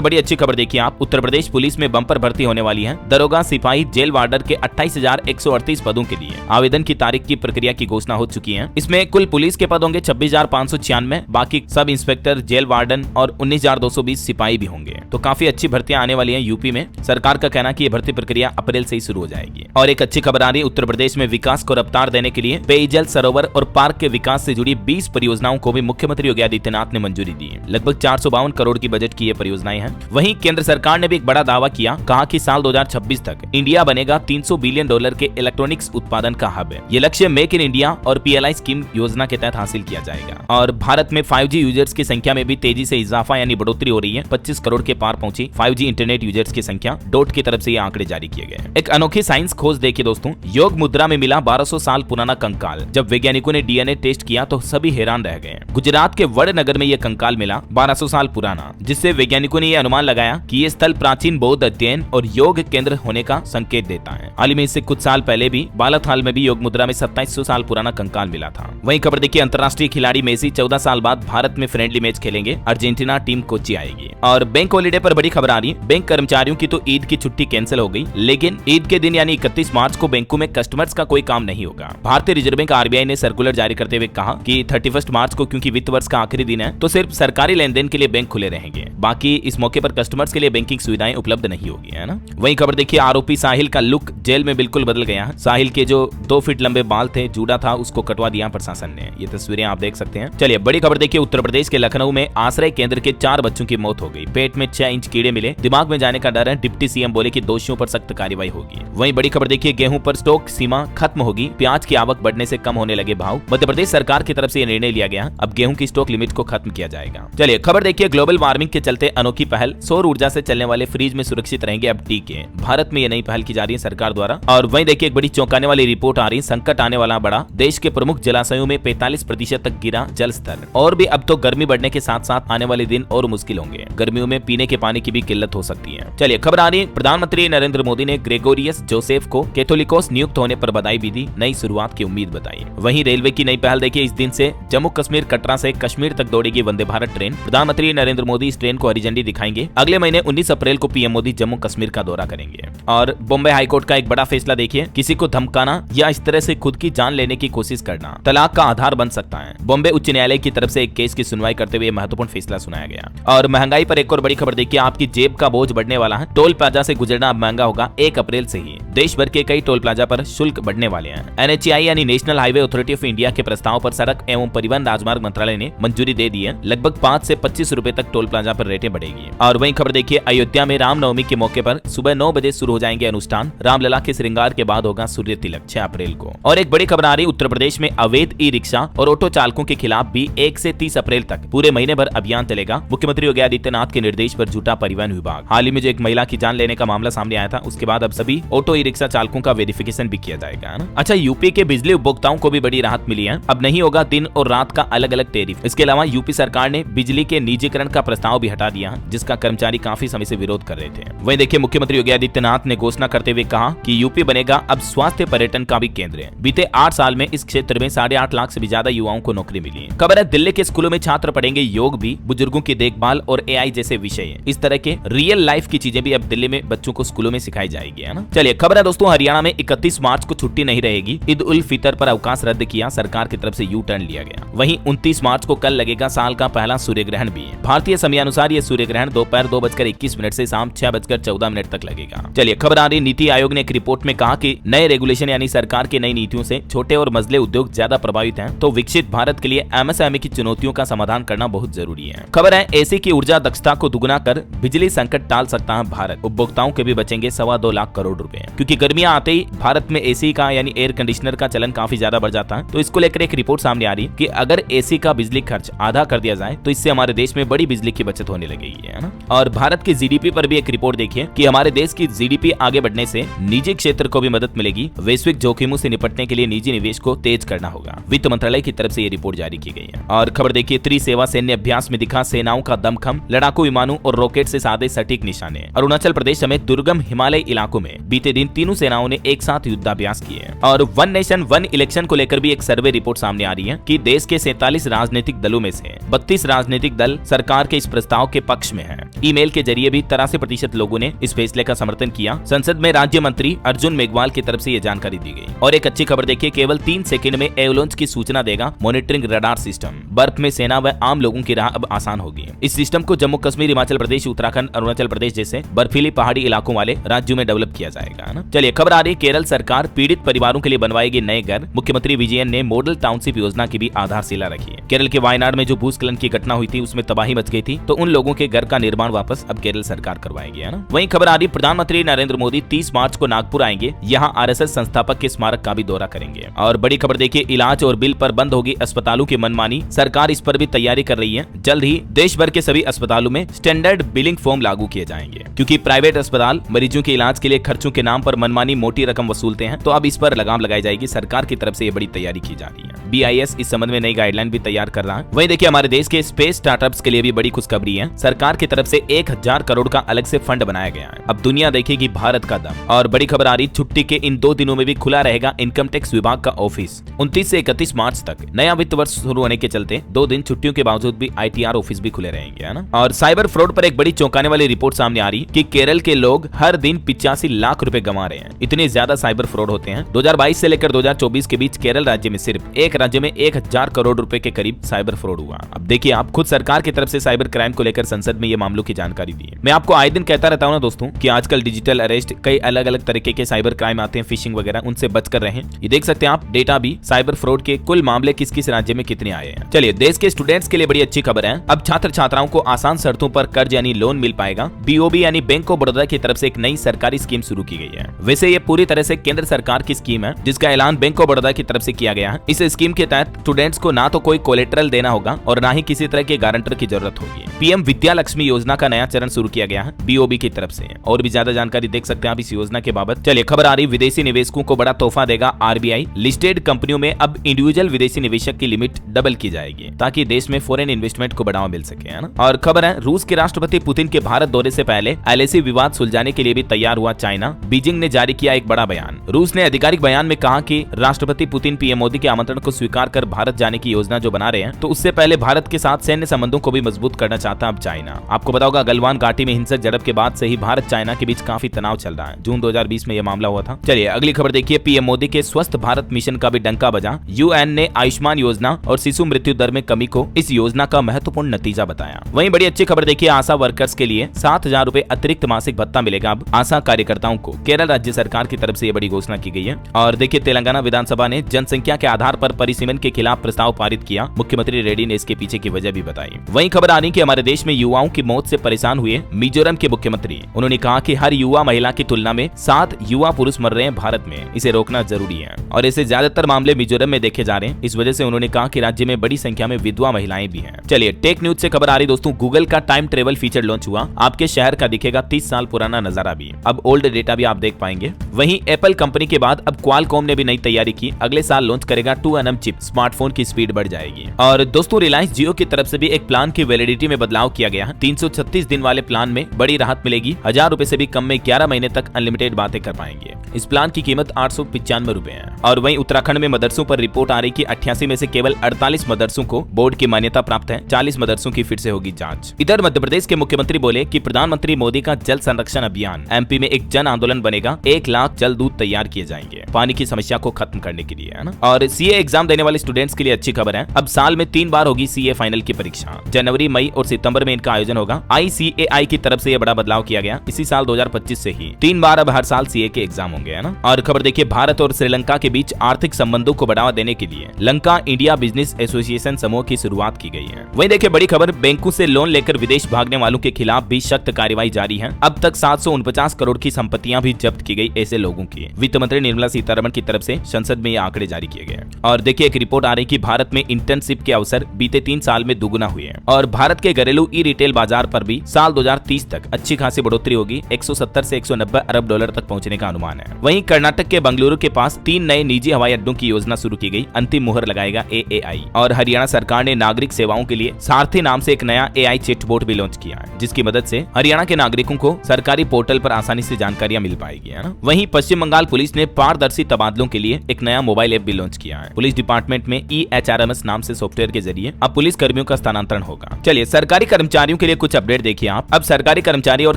बड़ी अच्छी खबर देखिए आप, उत्तर प्रदेश पुलिस में बम्पर भर्ती होने वाली है। दरोगा, सिपाही, जेल वार्डर के 28,138 पदों के लिए आवेदन की तारीख की प्रक्रिया की घोषणा हो चुकी है। इसमें कुल पुलिस के पद होंगे 26,596, बाकी सब इंस्पेक्टर, जेल वार्डन और 19,220 सिपाही भी होंगे। तो काफी अच्छी भर्तियां आने वाली है यूपी में। सरकार का कहना है कि ये भर्ती प्रक्रिया अप्रैल से ही शुरू हो जाएगी। और एक अच्छी खबर आ रही है, उत्तर प्रदेश में विकास को रफ्तार देने के लिए पेयजल, सरोवर और पार्क के विकास से जुड़ी 20 परियोजनाओं को भी मुख्यमंत्री योगी आदित्यनाथ ने मंजूरी दी है। लगभग 452 करोड़ की बजट की ये परियोजनाएं हैं। वहीं केंद्र सरकार ने भी एक बड़ा दावा किया, कहा कि साल 2026 तक इंडिया बनेगा $300 बिलियन के इलेक्ट्रॉनिक्स उत्पादन का हब है। ये लक्ष्य मेक इन इंडिया और PLI स्कीम योजना के तहत हासिल किया जाएगा। और भारत में 5G यूजर्स की संख्या में भी तेजी से इजाफा यानी बढ़ोतरी हो रही है। 25 करोड़ के पार पहुंची 5G इंटरनेट यूजर्स की संख्या। डॉट की तरफ से ये आंकड़े जारी किए गए। एक अनोखी साइंस खोज देखिए दोस्तों, योग मुद्रा में मिला 1200 साल पुराना कंकाल। जब वैज्ञानिकों ने DNA टेस्ट किया तो सभी हैरान रह गए। गुजरात के वडनगर में यह कंकाल मिला 1200 साल पुराना, जिससे वैज्ञानिकों ने यह अनुमान लगाया कि यह स्थल प्राचीन बौद्ध अध्ययन और योग केंद्र होने का संकेत देता है। हाल ही में इससे कुछ साल पहले भी बालाथाल में भी योग मुद्रा में 2700 साल पुराना कंकाल मिला था। वहीं खबर देखिए, अंतर्राष्ट्रीय खिलाड़ी मेसी 14 साल बाद भारत में फ्रेंडली मैच खेलेंगे। अर्जेंटीना टीम कोच्चि आएगी। और बैंक हॉलीडे पर बड़ी खबर आ रही है, बैंक कर्मचारियों की तो ईद की छुट्टी कैंसिल हो गई, लेकिन ईद के दिन यानी 31 मार्च को बैंकों में कस्टमर्स का कोई काम नहीं होगा। भारतीय रिजर्व बैंक RBI ने सर्कुलर जारी करते हुए कहा कि 31 मार्च को क्योंकि वित्त वर्ष का आखिरी दिन है तो सिर्फ सरकारी लेन देन के लिए बैंक खुले रहेंगे। बाकी इस मौके पर कस्टमर्स के लिए बैंकिंग सुविधाएं उपलब्ध नहीं होगी, है ना। वहीं खबर देखिए, आरोपी साहिल का लुक जेल में बिल्कुल बदल गया है। साहिल के जो 2 फीट लंबे बाल थे, जूड़ा था, उसको कटवा दिया प्रशासन ने। ये तस्वीरें आप देख सकते हैं। चलिए बड़ी खबर देखिए, उत्तर प्रदेश के लखनऊ में आश्रय केंद्र के 4 बच्चों की मौत हो गई। पेट में 6 इंच कीड़े मिले, दिमाग में जाने का डर है। डिप्टी CM बोले कि दोषियों पर सख्त कार्रवाई होगी। वहीं बड़ी खबर देखिए, गेहूं पर स्टॉक सीमा खत्म होगी, प्याज की आवक बढ़ने से कम होने लगे भाव। मध्य प्रदेश सरकार की तरफ से यह निर्णय लिया गया, अब गेहूं की स्टॉक लिमिट को खत्म किया जाएगा। चलिए खबर देखिए, ग्लोबल वार्मिंग के चलते अनोखी पहल, सौर ऊर्जा से चलने वाले फ्रिज में सुरक्षित रहेंगे अब टीके। भारत में ये नई पहल की जा रही है सरकार द्वारा। और वहीं देखिए, एक बड़ी चौंकाने वाली रिपोर्ट आ रही है, संकट आने वाला बड़ा, देश के प्रमुख जलाशयों में 45% तक गिरा जल स्तर। और भी अब तो गर्मी बढ़ने के साथ साथ आने वाले दिन और मुश्किल होंगे। गर्मियों में पीने के पानी की भी किल्लत हो सकती है। चलिए खबर आ रही है, प्रधानमंत्री नरेंद्र मोदी ने ग्रेगोरियस जोसेफ को कैथोलिकोस नियुक्त होने पर बधाई भी दी, नई शुरुआत की उम्मीद बताई। वहीं रेलवे की नई पहल देखिए, इस दिन से जम्मू कश्मीर कटरा से कश्मीर तक दौड़ेगी वंदे भारत ट्रेन। प्रधानमंत्री नरेंद्र मोदी इस ट्रेन को हरी झंडी दिखाएंगे। अगले महीने 19 अप्रैल को PM मोदी जम्मू कश्मीर का दौरा करेंगे। और बॉम्बे हाईकोर्ट का एक बड़ा फैसला देखिए, किसी को धमकाना या इस तरह से खुद की जान लेने की कोशिश करना तलाक का आधार बन सकता है। बॉम्बे उच्च न्यायालय की तरफ से एक केस की सुनवाई करते हुए महत्वपूर्ण फैसला सुनाया गया। और महंगाई पर एक और बड़ी खबर देखिए, आपकी जेब का बोझ बढ़ने वाला है। टोल प्लाजा से गुजरना अब महंगा होगा 1 अप्रैल से ही। देश भर के कई टोल प्लाजा पर शुल्क बढ़ने वाले हैं। NHAI यानी national highway authority of India के प्रस्ताव पर सड़क एवं परिवहन राजमार्ग मंत्रालय ने मंजूरी दे दी है। लगभग 5 से 25 रुपए तक टोल प्लाजा पर रेटें बढ़ेगी। और वहीं खबर देखिए, अयोध्या में रामनवमी के मौके पर सुबह 9 बजे शुरू हो जाएंगे अनुष्ठान। रामलला के श्रृंगार के बाद होगा सूर्य तिलक 6 अप्रैल को। और एक बड़ी खबर आ रही, उत्तर प्रदेश में अवैध ई-रिक्शा और ऑटो चालकों के खिलाफ भी 1 से 30 अप्रैल तक पूरे महीने भर अभियान चलेगा। मुख्यमंत्री योगी आदित्यनाथ के निर्देश पर जुटा परिवहन विभाग। हाल ही में जो एक महिला की जान लेने का मामला सामने आया था, उसके बाद अब सभी ऑटो ई रिक्शा चालकों का वेरिफिकेशन भी किया जाएगा, है ना। अच्छा, यूपी के बिजली उपभोक्ताओं को भी बड़ी राहत मिली है। अब नहीं होगा दिन और रात का अलग अलग टेरिफ। इसके अलावा यूपी सरकार ने बिजली के निजीकरण का प्रस्ताव भी हटा दिया, जिसका कर्मचारी काफी समय से विरोध कर रहे थे। वहीं देखिए, मुख्यमंत्री योगी आदित्यनाथ ने घोषणा करते हुए कहा कि यूपी बनेगा अब स्वास्थ्य पर्यटन का भी केंद्र है। बीते 8 साल में इस क्षेत्र में 8.5 लाख से भी ज्यादा युवाओं को नौकरी मिली है। खबर है, दिल्ली के स्कूलों में छात्र पढ़ेंगे योग भी, बुजुर्गों की देखभाल और AI जैसे विषय। इस तरह के रियल लाइफ की चीजें भी अब दिल्ली में बच्चों को स्कूलों में सिखाई जाएगी, है ना। चलिए खबर है दोस्तों, हरियाणा में 31 मार्च को छुट्टी नहीं रहेगी। ईद उल फितर पर अवकाश रद्द किया, सरकार की तरफ से यू टर्न लिया गया। वहीं 29 मार्च को कल लगेगा साल का पहला सूर्य ग्रहण भी। भारतीय समयानुसार ये सूर्य ग्रहण दोपहर 2:21 से शाम 6:14 तक लगेगा। चलिए खबर आ रही, नीति आयोग ने एक रिपोर्ट में कहा कि नए रेगुलेशन यानी सरकार की नई नीतियों से छोटे और मझले उद्योग ज्यादा प्रभावित हैं, तो विकसित भारत के लिए MSME की चुनौतियों का समाधान करना बहुत जरूरी है। खबर है, AC की ऊर्जा दक्षता को दुगुना कर बिजली संकट टाल सकता है भारत। उपभोक्ताओं के भी बचेंगे 2.25 लाख करोड़ रुपए, क्योंकि गर्मियां आते ही भारत में AC एसी का यानी एयर कंडीशनर का चलन काफी ज्यादा बढ़ जाता है। तो इसको लेकर एक रिपोर्ट सामने आ रही है कि अगर एसी का बिजली खर्च आधा कर दिया जाए तो इससे हमारे देश में बड़ी बिजली की बचत होने लगेगी, है ना। और भारत की जीडीपी पर भी एक रिपोर्ट देखिए कि हमारे देश की जीडीपी आगे बढ़ने से निजी क्षेत्र को भी मदद मिलेगी। वैश्विक जोखिमों से निपटने के लिए निजी निवेश को तेज करना होगा। वित्त मंत्रालय की तरफ से ये रिपोर्ट जारी की गई है। और खबर देखिए, त्रिसेवा सैन्य अभ्यास में दिखा सेनाओं का दमखम, लड़ाकू विमानों और रॉकेट से साधे सटीक निशाने। अरुणाचल प्रदेश समेत दुर्गम हिमालय इलाकों में बीते दिन तीनों सेनाओं ने एक साथ युद्धाभ्यास किए। और वन नेशन वन इलेक्शन को लेकर भी एक सर्वे रिपोर्ट सामने आ रही है कि देश के 47 राजनीतिक दलों में से 32 राजनीतिक दल सरकार के इस प्रस्ताव के पक्ष में हैं। ईमेल के जरिए भी 83% लोगों ने इस फैसले का समर्थन किया। संसद में राज्य मंत्री अर्जुन मेघवाल की तरफ से ये जानकारी दी गई। और एक अच्छी खबर देखिए, केवल 3 सेकंड में एवलांच की सूचना देगा मॉनिटरिंग रडार सिस्टम। बर्फ में सेना व आम लोगों की राह अब आसान होगी। इस सिस्टम को जम्मू कश्मीर, हिमाचल प्रदेश, उत्तराखंड, अरुणाचल प्रदेश जैसे बर्फीली पहाड़ी इलाकों वाले राज्यों में डेवलप किया जाएगा ना। चलिए खबर आ रही है, केरल सरकार पीड़ित परिवारों के लिए बनवाएगी नए घर। मुख्यमंत्री विजयन ने मॉडल टाउनशिप योजना की भी आधारशिला रखी है। केरल के वायनाड में जो भूस्खलन की घटना हुई थी उसमें तबाही मच गई थी, तो उन लोगों के घर का निर्माण वापस अब केरल सरकार करवाएगी, है ना। वहीं खबर आ रही, प्रधानमंत्री नरेंद्र मोदी 30 मार्च को नागपुर आएंगे। यहाँ आरएसएस संस्थापक के स्मारक का भी दौरा करेंगे। और बड़ी खबर देखिए, इलाज और बिल पर बंद होगी अस्पतालों की मनमानी। सरकार इस पर भी तैयारी कर रही है। जल्द ही देश भर के सभी अस्पतालों में स्टैंडर्ड बिलिंग फॉर्म लागू किए जाएंगे, क्योंकि प्राइवेट अस्पताल मरीजों के इलाज के लिए खर्चों के नाम पर मनमानी मोटी रकम वसूलते हैं। तो अब इस पर लगाम लगाई जाएगी। सरकार की तरफ से ये बड़ी तैयारी की जा रही है। BIS इस संबंध में नई गाइडलाइन भी तैयार कर रहा है। वहीं देखिए, हमारे देश के स्पेस स्टार्टअप्स के लिए भी बड़ी खुशखबरी है। सरकार की तरफ से 1000 करोड़ का अलग से फंड बनाया गया है। अब दुनिया देखेगी भारत का दम। और बड़ी खबर आ रही, छुट्टी के इन 2 दिनों में भी खुला रहेगा इनकम टैक्स विभाग का ऑफिस। 29 से 31 मार्च तक नया वित्त वर्ष शुरू होने के चलते 2 दिन छुट्टियों के बावजूद भी ITR ऑफिस भी खुले रहेंगे, है ना। और साइबर फ्रॉड पर एक बड़ी चौंकाने वाली रिपोर्ट सामने आ रही कि केरल के लोग हर दिन 85 लाख रुपए गंवा रहे हैं। इतने ज्यादा साइबर फ्रॉड होते हैं। 2022 से लेकर 2024 के बीच केरल राज्य में सिर्फ एक राज्य में 1000 करोड़ रुपए के करीब साइबर फ्रॉड हुआ। अब देखिए, आप खुद सरकार की तरफ से साइबर क्राइम को लेकर संसद में ये मामलों की जानकारी दी है। मैं आपको आए दिन कहता रहता हूँ ना दोस्तों कि आजकल डिजिटल अरेस्ट, कई अलग अलग तरीके के साइबर क्राइम आते हैं, फिशिंग वगैरह, उनसे बचकर रहें। ये देख सकते हैं आप डेटा भी, साइबर फ्रॉड के कुल मामले किस किस राज्य में कितने आए हैं। चलिए, देश के स्टूडेंट्स के लिए बड़ी अच्छी खबर है। अब छात्र छात्राओं को आसान शर्तों पर कर्ज यानी लोन मिल पाएगा। BOB यानी बैंक ऑफ बड़ौदा की तरफ से एक नई सरकारी स्कीम शुरू की गई है। वैसे ये पूरी तरह से केंद्र सरकार की स्कीम है, जिसका ऐलान बैंक ऑफ बड़ौदा की तरफ से किया गया है। इस स्कीम के तहत स्टूडेंट्स को ना तो कोई कोलेटरल देना होगा और ना ही किसी तरह के गारंटर की जरूरत होगी। PM विद्या लक्ष्मी योजना का नया चरण शुरू किया गया है BOB की तरफ से। और भी ज्यादा जानकारी देख सकते हैं आप इस योजना के बाबत। चलिए खबर आ रही, विदेशी निवेशकों को बड़ा तोहफा देगा RBI। लिस्टेड कंपनियों में अब इंडिविजुअल विदेशी निवेशक की लिमिट डबल की जाएगी, ताकि देश में फॉरेन इन्वेस्टमेंट को बढ़ावा मिल सके, है ना। और खबर है, रूस के राष्ट्रपति पुतिन के भारत दौरे से पहले LAC विवाद सुलझाने के लिए भी तैयार हुआ चाइना। बीजिंग ने जारी किया एक बड़ा बयान। रूस ने आधिकारिक बयान में कहा कि राष्ट्रपति पुतिन PM मोदी के आमंत्रण को स्वीकार कर भारत जाने की योजना जो बना रहे हैं, तो उससे पहले भारत के साथ सैन्य संबंधों को भी मजबूत करना चाहता है अब चाइना। आपको पता होगा, गलवान घाटी में हिंसक झड़प के बाद से ही भारत चाइना के बीच काफी तनाव चल रहा है। जून 2020 में यह मामला हुआ था। चलिए अगली खबर देखिए, PM मोदी के स्वस्थ भारत मिशन का भी डंका बजा। UN ने आयुष्मान योजना और शिशु मृत्यु दर में कमी को इस योजना का महत्वपूर्ण नतीजा बताया। वहीं बड़ी अच्छी खबर देखिए, आशा वर्कर्स के लिए 7000 रुपए अतिरिक्त मासिक भत्ता मिलेगा अब आशा कार्यकर्ताओं को। केरल राज्य सरकार की तरफ से यह बड़ी घोषणा की गई है। और देखिए, तेलंगाना विधानसभा ने जनसंख्या के आधार पर परिसीमन के खिलाफ प्रस्ताव पारित किया। मुख्यमंत्री रेड्डी ने इसके पीछे की वजह भी बताई। वहीं खबर आ रही कि हमारे देश में युवाओं की मौत से परेशान हुए मिजोरम के मुख्यमंत्री। उन्होंने कहा कि हर युवा महिला की तुलना में 7 युवा पुरुष मर रहे हैं भारत में, इसे रोकना जरूरी है। और ऐसे ज्यादातर मामले मिजोरम में देखे जा रहे हैं। इस वजह से उन्होंने कहा कि राज्य में बड़ी संख्या में विधवा महिलाएं भी हैं। चलिए टेक न्यूज से खबर आ रही दोस्तों, गूगल का टाइम ट्रेवल फीचर लॉन्च हुआ। आपके शहर का दिखेगा 30 साल पुराना नजारा भी। अब ओल्ड डेटा भी आप देख पाएंगे। वहीं एप्पल कंपनी के बाद अब क्वालकॉम ने भी नई तैयारी की। अगले साल लॉन्च करेगा 2nm चिप। स्मार्टफोन की स्पीड बढ़ जाएगी। और दोस्तों, रिलायंस जियो की तरफ से भी एक प्लान की वैलिडिटी में बदलाव किया गया है। 336 दिन वाले प्लान में बड़ी राहत मिलेगी। 1000 रुपए से भी कम में 11 महीने तक अनलिमिटेड बातें कर पाएंगे। इस प्लान की कीमत 895 रुपए है। और वहीं उत्तराखंड में मदरसों पर रिपोर्ट आ रही कि 88 में से केवल 48 मदरसों को बोर्ड की मान्यता प्राप्त है। 40 मदरसों की फिर से होगी जांच। इधर मध्य प्रदेश के मुख्यमंत्री बोले कि प्रधानमंत्री मोदी का जल संरक्षण अभियान MP में एक जन आंदोलन बनेगा। 1 लाख जल दूत तैयार किए जाएंगे पानी की समस्या को खत्म करने के लिए, है ना। और CA एग्जाम देने वाले स्टूडेंट्स के लिए अच्छी खबर है। अब साल में 3 बार होगी CA फाइनल की परीक्षा। जनवरी, मई और सितंबर में इनका आयोजन होगा। ICAI की तरफ से यह बड़ा बदलाव किया गया। इसी साल 2025 से ही 3 बार अब हर साल CA के एग्जाम होंगे, है ना। और खबर देखिए, भारत और श्रीलंका के बीच आर्थिक संबंधों को बढ़ावा देने के लिए लंका इंडिया बिजनेस एसोसिएशन समूह की शुरुआत की गई है। वहीं देखिए बड़ी खबर, बैंकों से लोन लेकर विदेश भागने वालों के खिलाफ भी सख्त कार्रवाई जारी है। अब तक 749 करोड़ की संपत्तियां भी जब्त की गई ऐसे लोगों की। वित्त मंत्री निर्मला सीतारमण की तरफ से संसद में ये आंकड़े जारी किए गए। और देखिए एक रिपोर्ट आ रही कि भारत में इंटर्नशिप के अवसर बीते 3 साल में दुगुना हुए हैं और भारत के घरेलू ई रिटेल बाजार पर भी साल 2030 तक अच्छी खासी बढ़ोतरी होगी। 170 से 190 अरब डॉलर तक पहुंचने का अनुमान है। वहीं कर्नाटक के बेंगलुरु के पास 3 नए निजी हवाई अड्डों की योजना शुरू की गई, अंतिम मुहर लगाएगा AAI। और हरियाणा सरकार ने नागरिक सेवाओं के लिए सारथी नाम से एक नया AI चैटबॉट भी लॉन्च किया है, जिसकी मदद से हरियाणा के नागरिकों को सरकारी पोर्टल पर आसानी से जानकारियां मिल पाएगी, है ना। वहीं पश्चिम बंगाल पुलिस ने पारदर्शी तबादलों के लिए एक नया मोबाइल ऐप भी लॉन्च किया है। पुलिस डिपार्टमेंट में EHRMS नाम से सॉफ्टवेयर के जरिए अब पुलिस कर्मियों का स्थानांतरण होगा। चलिए सरकारी कर्मचारियों के लिए कुछ अपडेट देखिए आप। अब सरकारी कर्मचारी और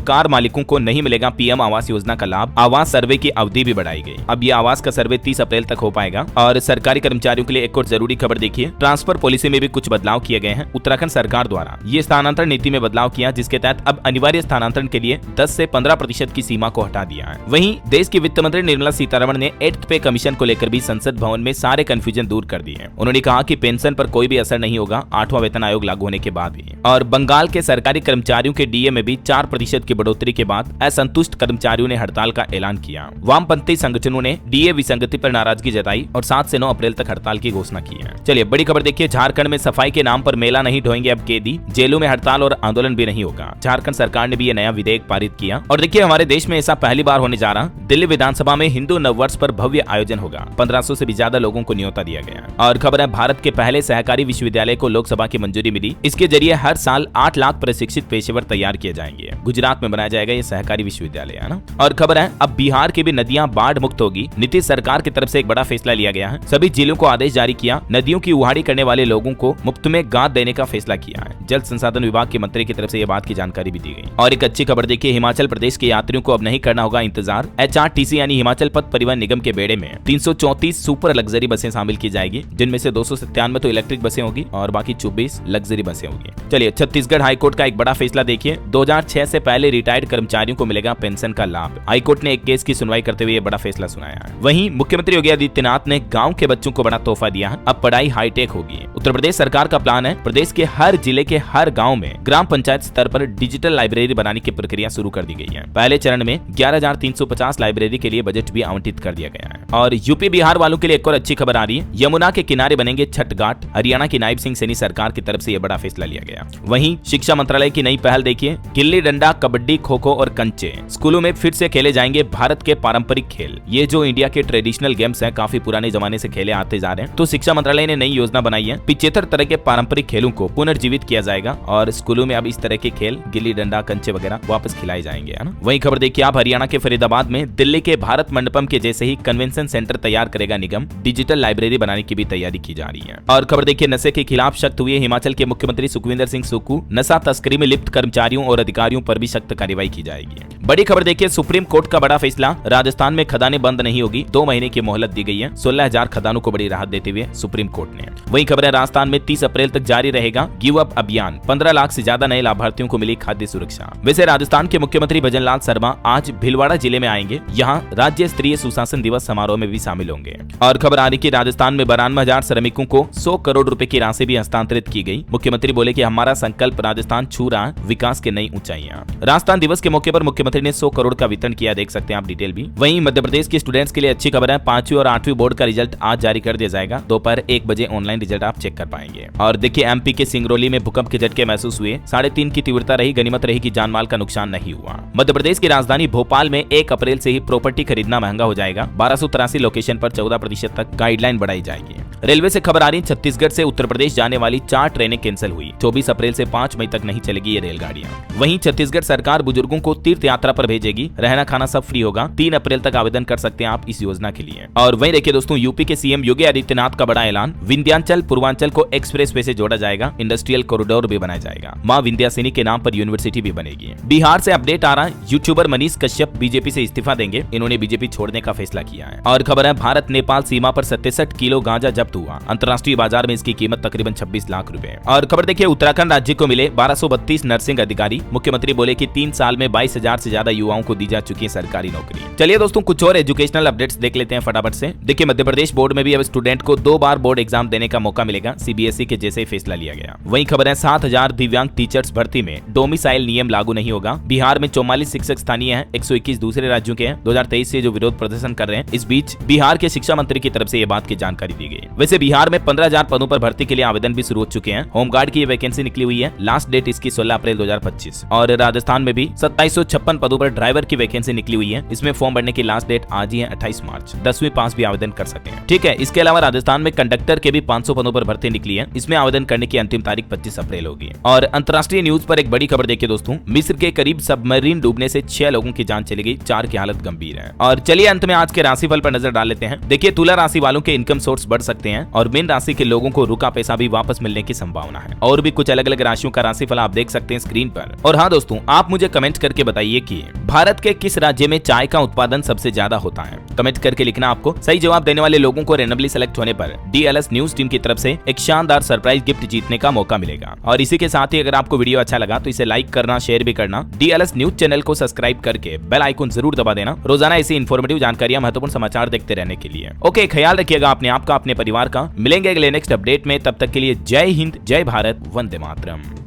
कार मालिकों को नहीं मिलेगा PM आवास योजना का लाभ। आवास सर्वे की अवधि भी बढ़ाई गई। अब ये आवास का सर्वे 30 अप्रैल तक हो पाएगा। और सरकारी कर्मचारियों के लिए एक और जरूरी खबर देखिए, ट्रांसफर पॉलिसी में भी कुछ बदलाव किए गए हैं। उत्तराखंड सरकार द्वारा ये स्थानांतरण नीति में बदलाव किया, जिसके तहत अब अनिवार्य स्थानांतरण के लिए 10 से 15% की सीमा को हटा दिया है। वहीं देश की वित्त मंत्री निर्मला सीतारमण ने 8th पे कमीशन को लेकर भी संसद भवन में सारे कंफ्यूजन दूर कर दिए। उन्होंने कहा कि पेंशन पर कोई भी असर नहीं होगा 8वां वेतन आयोग लागू होने के बाद भी। और बंगाल के सरकारी कर्मचारियों के DA में भी 4% की बढ़ोतरी के बाद असंतुष्ट कर्मचारियों ने हड़ताल का ऐलान किया। वामपंथी संगठनों ने DA विसंगति पर नाराजगी जताई और 7 से 9 अप्रैल तक हड़ताल की घोषणा की है। चलिए बड़ी खबर देखिए, झारखंड में सफाई के नाम पर मेला नहीं ढोएंगे अब कैदी, जेलों में हड़ताल और आंदोलन भी नहीं होगा। झारखंड सरकार ने भी ये नया विधेयक पारित किया। और देखिए हमारे देश में ऐसा पहली बार होने जा रहा, दिल्ली विधानसभा में हिंदू नववर्ष पर भव्य आयोजन होगा। 1500 से भी ज्यादा लोगों को न्योता दिया गया। और खबर है भारत के पहले सहकारी विश्वविद्यालय को लोकसभा की मंजूरी मिली। इसके जरिए हर साल 8 लाख प्रशिक्षित पेशेवर तैयार किए जाएंगे। गुजरात में बनाया जाएगा ये सहकारी विश्वविद्यालय, है ना। और खबर है अब बिहार की भी नदियां बाढ़ मुक्त होगी। नीतीश सरकार की तरफ से एक बड़ा फैसला लिया गया है। सभी जिलों को आदेश जारी किया, नदियों की उहाड़ी करने वाले लोगों को मुफ्त में गाद देने का फैसला किया है। जल संसाधन विभाग के मंत्री की तरफ से यह बात की जानकारी भी दी गई। और एक अच्छी खबर देखिए, हिमाचल प्रदेश के यात्रियों को अब नहीं करना होगा इंतजार। HRTC यानी हिमाचल पथ परिवहन निगम के बेड़े में 334 सुपर लग्जरी बसें शामिल की जाएगी, जिनमें से 297 तो इलेक्ट्रिक बसें होगी और बाकी 24 लग्जरी बसें होगी। चलिए छत्तीसगढ़ हाईकोर्ट का एक बड़ा फैसला देखिए, 2006 से पहले रिटायर्ड कर्मचारियों को मिलेगा पेंशन का लाभ। हाईकोर्ट ने एक केस की सुनवाई करते हुए यह बड़ा फैसला सुनाया है। वहीं मुख्यमंत्री योगी आदित्यनाथ ने गाँव के बच्चों को बड़ा तोहफा दिया है, अब पढ़ाई हाईटेक होगी। उत्तर प्रदेश सरकार का प्लान है प्रदेश के हर जिले के हर गाँव में ग्राम पंचायत स्तर पर डिजिटल लाइब्रेरी बनाने की प्रक्रिया शुरू कर दी गई है। पहले चरण में 11,350 लाइब्रेरी के लिए बजट भी आवंटित कर दिया गया है। और यूपी बिहार वालों के लिए एक और अच्छी खबर आ रही है, यमुना के किनारे बनेंगे छठ घाट। हरियाणा की नायब सिंह सैनी सरकार की तरफ से यह बड़ा फैसला लिया गया। वहीं शिक्षा मंत्रालय की नई पहल देखिए, गिल्ली डंडा, कबड्डी, खो खो और कंचे स्कूलों में फिर से खेले जाएंगे भारत के पारंपरिक खेल। ये जो इंडिया के ट्रेडिशनल गेम्स हैं, काफी पुराने जमाने से खेले आते जा रहे हैं, तो शिक्षा मंत्रालय ने नई योजना बनाई है। 75 तरह के पारंपरिक खेलों को पुनर्जीवित किया जाएगा और स्कूलों में अब इस तरह के खेल गिल्ली डंडा, कंचे वगैरह वापस खिलाए जाएंगे, है ना। वही खबर देखिए आप, हरियाणा के फरीदाबाद में दिल्ली के भारत मंडपम के जैसे ही कन्वेंशन सेंटर तैयार करेगा निगम। डिजिटल लाइब्रेरी बनाने की भी तैयारी की जा रही है। और खबर देखिए, नशे के खिलाफ सख्त हुए हिमाचल के मुख्यमंत्री सुखविंदर सिंह सुक्खू। नशा तस्करी में लिप्त कर्मचारियों और अधिकारियों पर भी सख्त कार्रवाई की जाएगी। बड़ी खबर देखिए, सुप्रीम कोर्ट का बड़ा फैसला, राजस्थान में खदानें बंद नहीं होगी, 2 महीने की मोहलत दी गई है। 16,000 खदानों को बड़ी राहत देते हुए सुप्रीम कोर्ट ने। वही खबर है, राजस्थान में 30 अप्रैल तक जारी रहेगा गिव अप अभियान। 15 लाख से ज्यादा नए लाभार्थियों को मिली खाद्य सुरक्षा। वैसे राजस्थान के मुख्यमंत्री भजनलाल शर्मा आज भीलवाड़ा जिले में आएंगे, यहाँ राज्य स्तरीय सुशासन दिवस समारोह में भी शामिल होंगे। और खबर आ रही कि राजस्थान में 92,000 श्रमिकों को 100 करोड़ रुपए की राशि भी हस्तांतरित की गई। मुख्यमंत्री बोले कि हमारा संकल्प राजस्थान छू रहा है विकास के नई ऊंचाइयां। राजस्थान दिवस के मौके पर मुख्यमंत्री ने 100 करोड़ का वितरण किया, देख सकते हैं आप डिटेल भी। वहीं मध्य प्रदेश के स्टूडेंट्स के लिए अच्छी खबर है, 5वीं और 8वीं बोर्ड का रिजल्ट आज जारी कर दिया जाएगा। दोपहर 1 बजे ऑनलाइन रिजल्ट आप चेक कर पाएंगे। और देखिए MP के सिंगरौली में भूकंप के झटके महसूस हुए, 3.5 की तीव्रता रही, गनीमत रही कि जानमाल का नुकसान नहीं हुआ। मध्य प्रदेश की राजधानी भोपाल में 1 अप्रैल से ही प्रॉपर्टी खरीदना महंगा हो जाएगा। 1283 लोकेशन पर 14% तक गाइडलाइन बढ़ाई जाएगी। रेलवे से खबर आ रही, छत्तीसगढ़ से उत्तर प्रदेश जाने वाली 4 ट्रेनें कैंसिल हुई। 24 अप्रैल से 5 मई तक नहीं चलेगी ये रेलगाड़ियां। वहीं छत्तीसगढ़ सरकार बुजुर्गों को तीर्थ यात्रा पर भेजेगी, रहना खाना सब फ्री होगा। 3 अप्रैल तक आवेदन कर सकते हैं आप इस योजना के लिए। और वहीं देखिए दोस्तों, यूपी के सीएम योगी आदित्यनाथ का बड़ा ऐलान, विंध्याचल पूर्वांचल को एक्सप्रेस वे से जोड़ा जाएगा, इंडस्ट्रियल कॉरिडोर भी बनाया जाएगा, मां विंध्यासिनी के नाम पर यूनिवर्सिटी भी बनेगी। बिहार से अपडेट आ रहा, यूट्यूबर मनीष कश्यप बीजेपी से इस्तीफा देंगे, इन्होंने बीजेपी छोड़ने का फैसला किया है। और खबर है, भारत नेपाल सीमा पर 67 किलो गांजा जब्त हुआ, अंतर्राष्ट्रीय बाजार में इसकी कीमत तकरीबन 26 लाख रुपए। और खबर देखिए, उत्तराखंड राज्य को मिले 1232 नर्सिंग अधिकारी, मुख्यमंत्री बोले कि 3 साल में 22,000 से ज्यादा युवाओं को दी जा चुकी है सरकारी नौकरी। चलिए दोस्तों, कुछ और एजुकेशनल अपडेट्स देख लेते हैं फटाफट से। देखिए, मध्य प्रदेश बोर्ड में भी अब स्टूडेंट को 2 बार बोर्ड एग्जाम देने का मौका मिलेगा, CBSE के जैसे ही फैसला लिया गया। वहीं खबर है, 7,000 दिव्यांग टीचर्स भर्ती में डोमिसाइल नियम लागू नहीं होगा। बिहार में 44 शिक्षक स्थानीय हैं, 121 दूसरे राज्यों के हैं। 2023 से जो विरोध प्रदर्शन कर रहे हैं। इस बीच बिहार के शिक्षा मंत्री की तरफ से ये बात की जानकारी दी गई। वैसे बिहार में 15,000 पदों पर भर्ती के लिए आवेदन भी शुरू हो चुके हैं। होमगार्ड की ये वैकेंसी निकली हुई है। लास्ट डेट इसकी 16 अप्रैल 2025। और राजस्थान में भी 2756 पदों पर ड्राइवर की वैकेंसी निकली हुई है। इसमें फॉर्म भरने की लास्ट डेट आज ही है 28 मार्च। 10वीं पास भी आवेदन कर सकते हैं। ठीक है, इसके अलावा राजस्थान में कंडक्टर के भी 500 पदों पर भर्ती निकली है। इसमें आवेदन करने की अंतिम तारीख 25 अप्रैल होगी। और अंतर्राष्ट्रीय न्यूज पर एक बड़ी खबर देखिए दोस्तों, मिस्र के करीब सबमरीन डूबने से 6 लोगों की जान चली गई, 4 की हालत गंभीर है। और चलिए अंत में आज के राशिफल पर नजर डाल लेते हैं। देखिए तुला राशि वालों के इनकम सोर्स बढ़ सकते हैं और मीन राशि के लोगों को रुका पैसा भी वापस मिलने की संभावना है। और भी कुछ अलग अलग राशियों का राशिफल आप देख सकते हैं स्क्रीन पर। और हाँ दोस्तों, आप मुझे कमेंट करके बताइए कि भारत के किस राज्य में चाय का उत्पादन सबसे ज्यादा होता है। कमेंट करके लिखना। आपको सही जवाब देने वाले लोगों को रैंडमली सेलेक्ट होने पर DLS न्यूज टीम की तरफ से एक शानदार सरप्राइज गिफ्ट जीतने का मौका मिलेगा। और इसी के साथ ही अगर आपको वीडियो अच्छा लगा तो इसे लाइक करना, शेयर भी करना। DLS न्यूज चैनल को सब्सक्राइब करके बेल आइकन जरूर दबा देना, रोजाना ऐसी इन्फॉर्मेटिव जानकारियां, महत्वपूर्ण समाचार देखते रहने के लिए। ओके, ख्याल रखिएगा अपने आप का, अपने परिवार का। मिलेंगे अगले नेक्स्ट अपडेट में, तब तक के लिए जय हिंद, जय भारत, वंदे मातरम।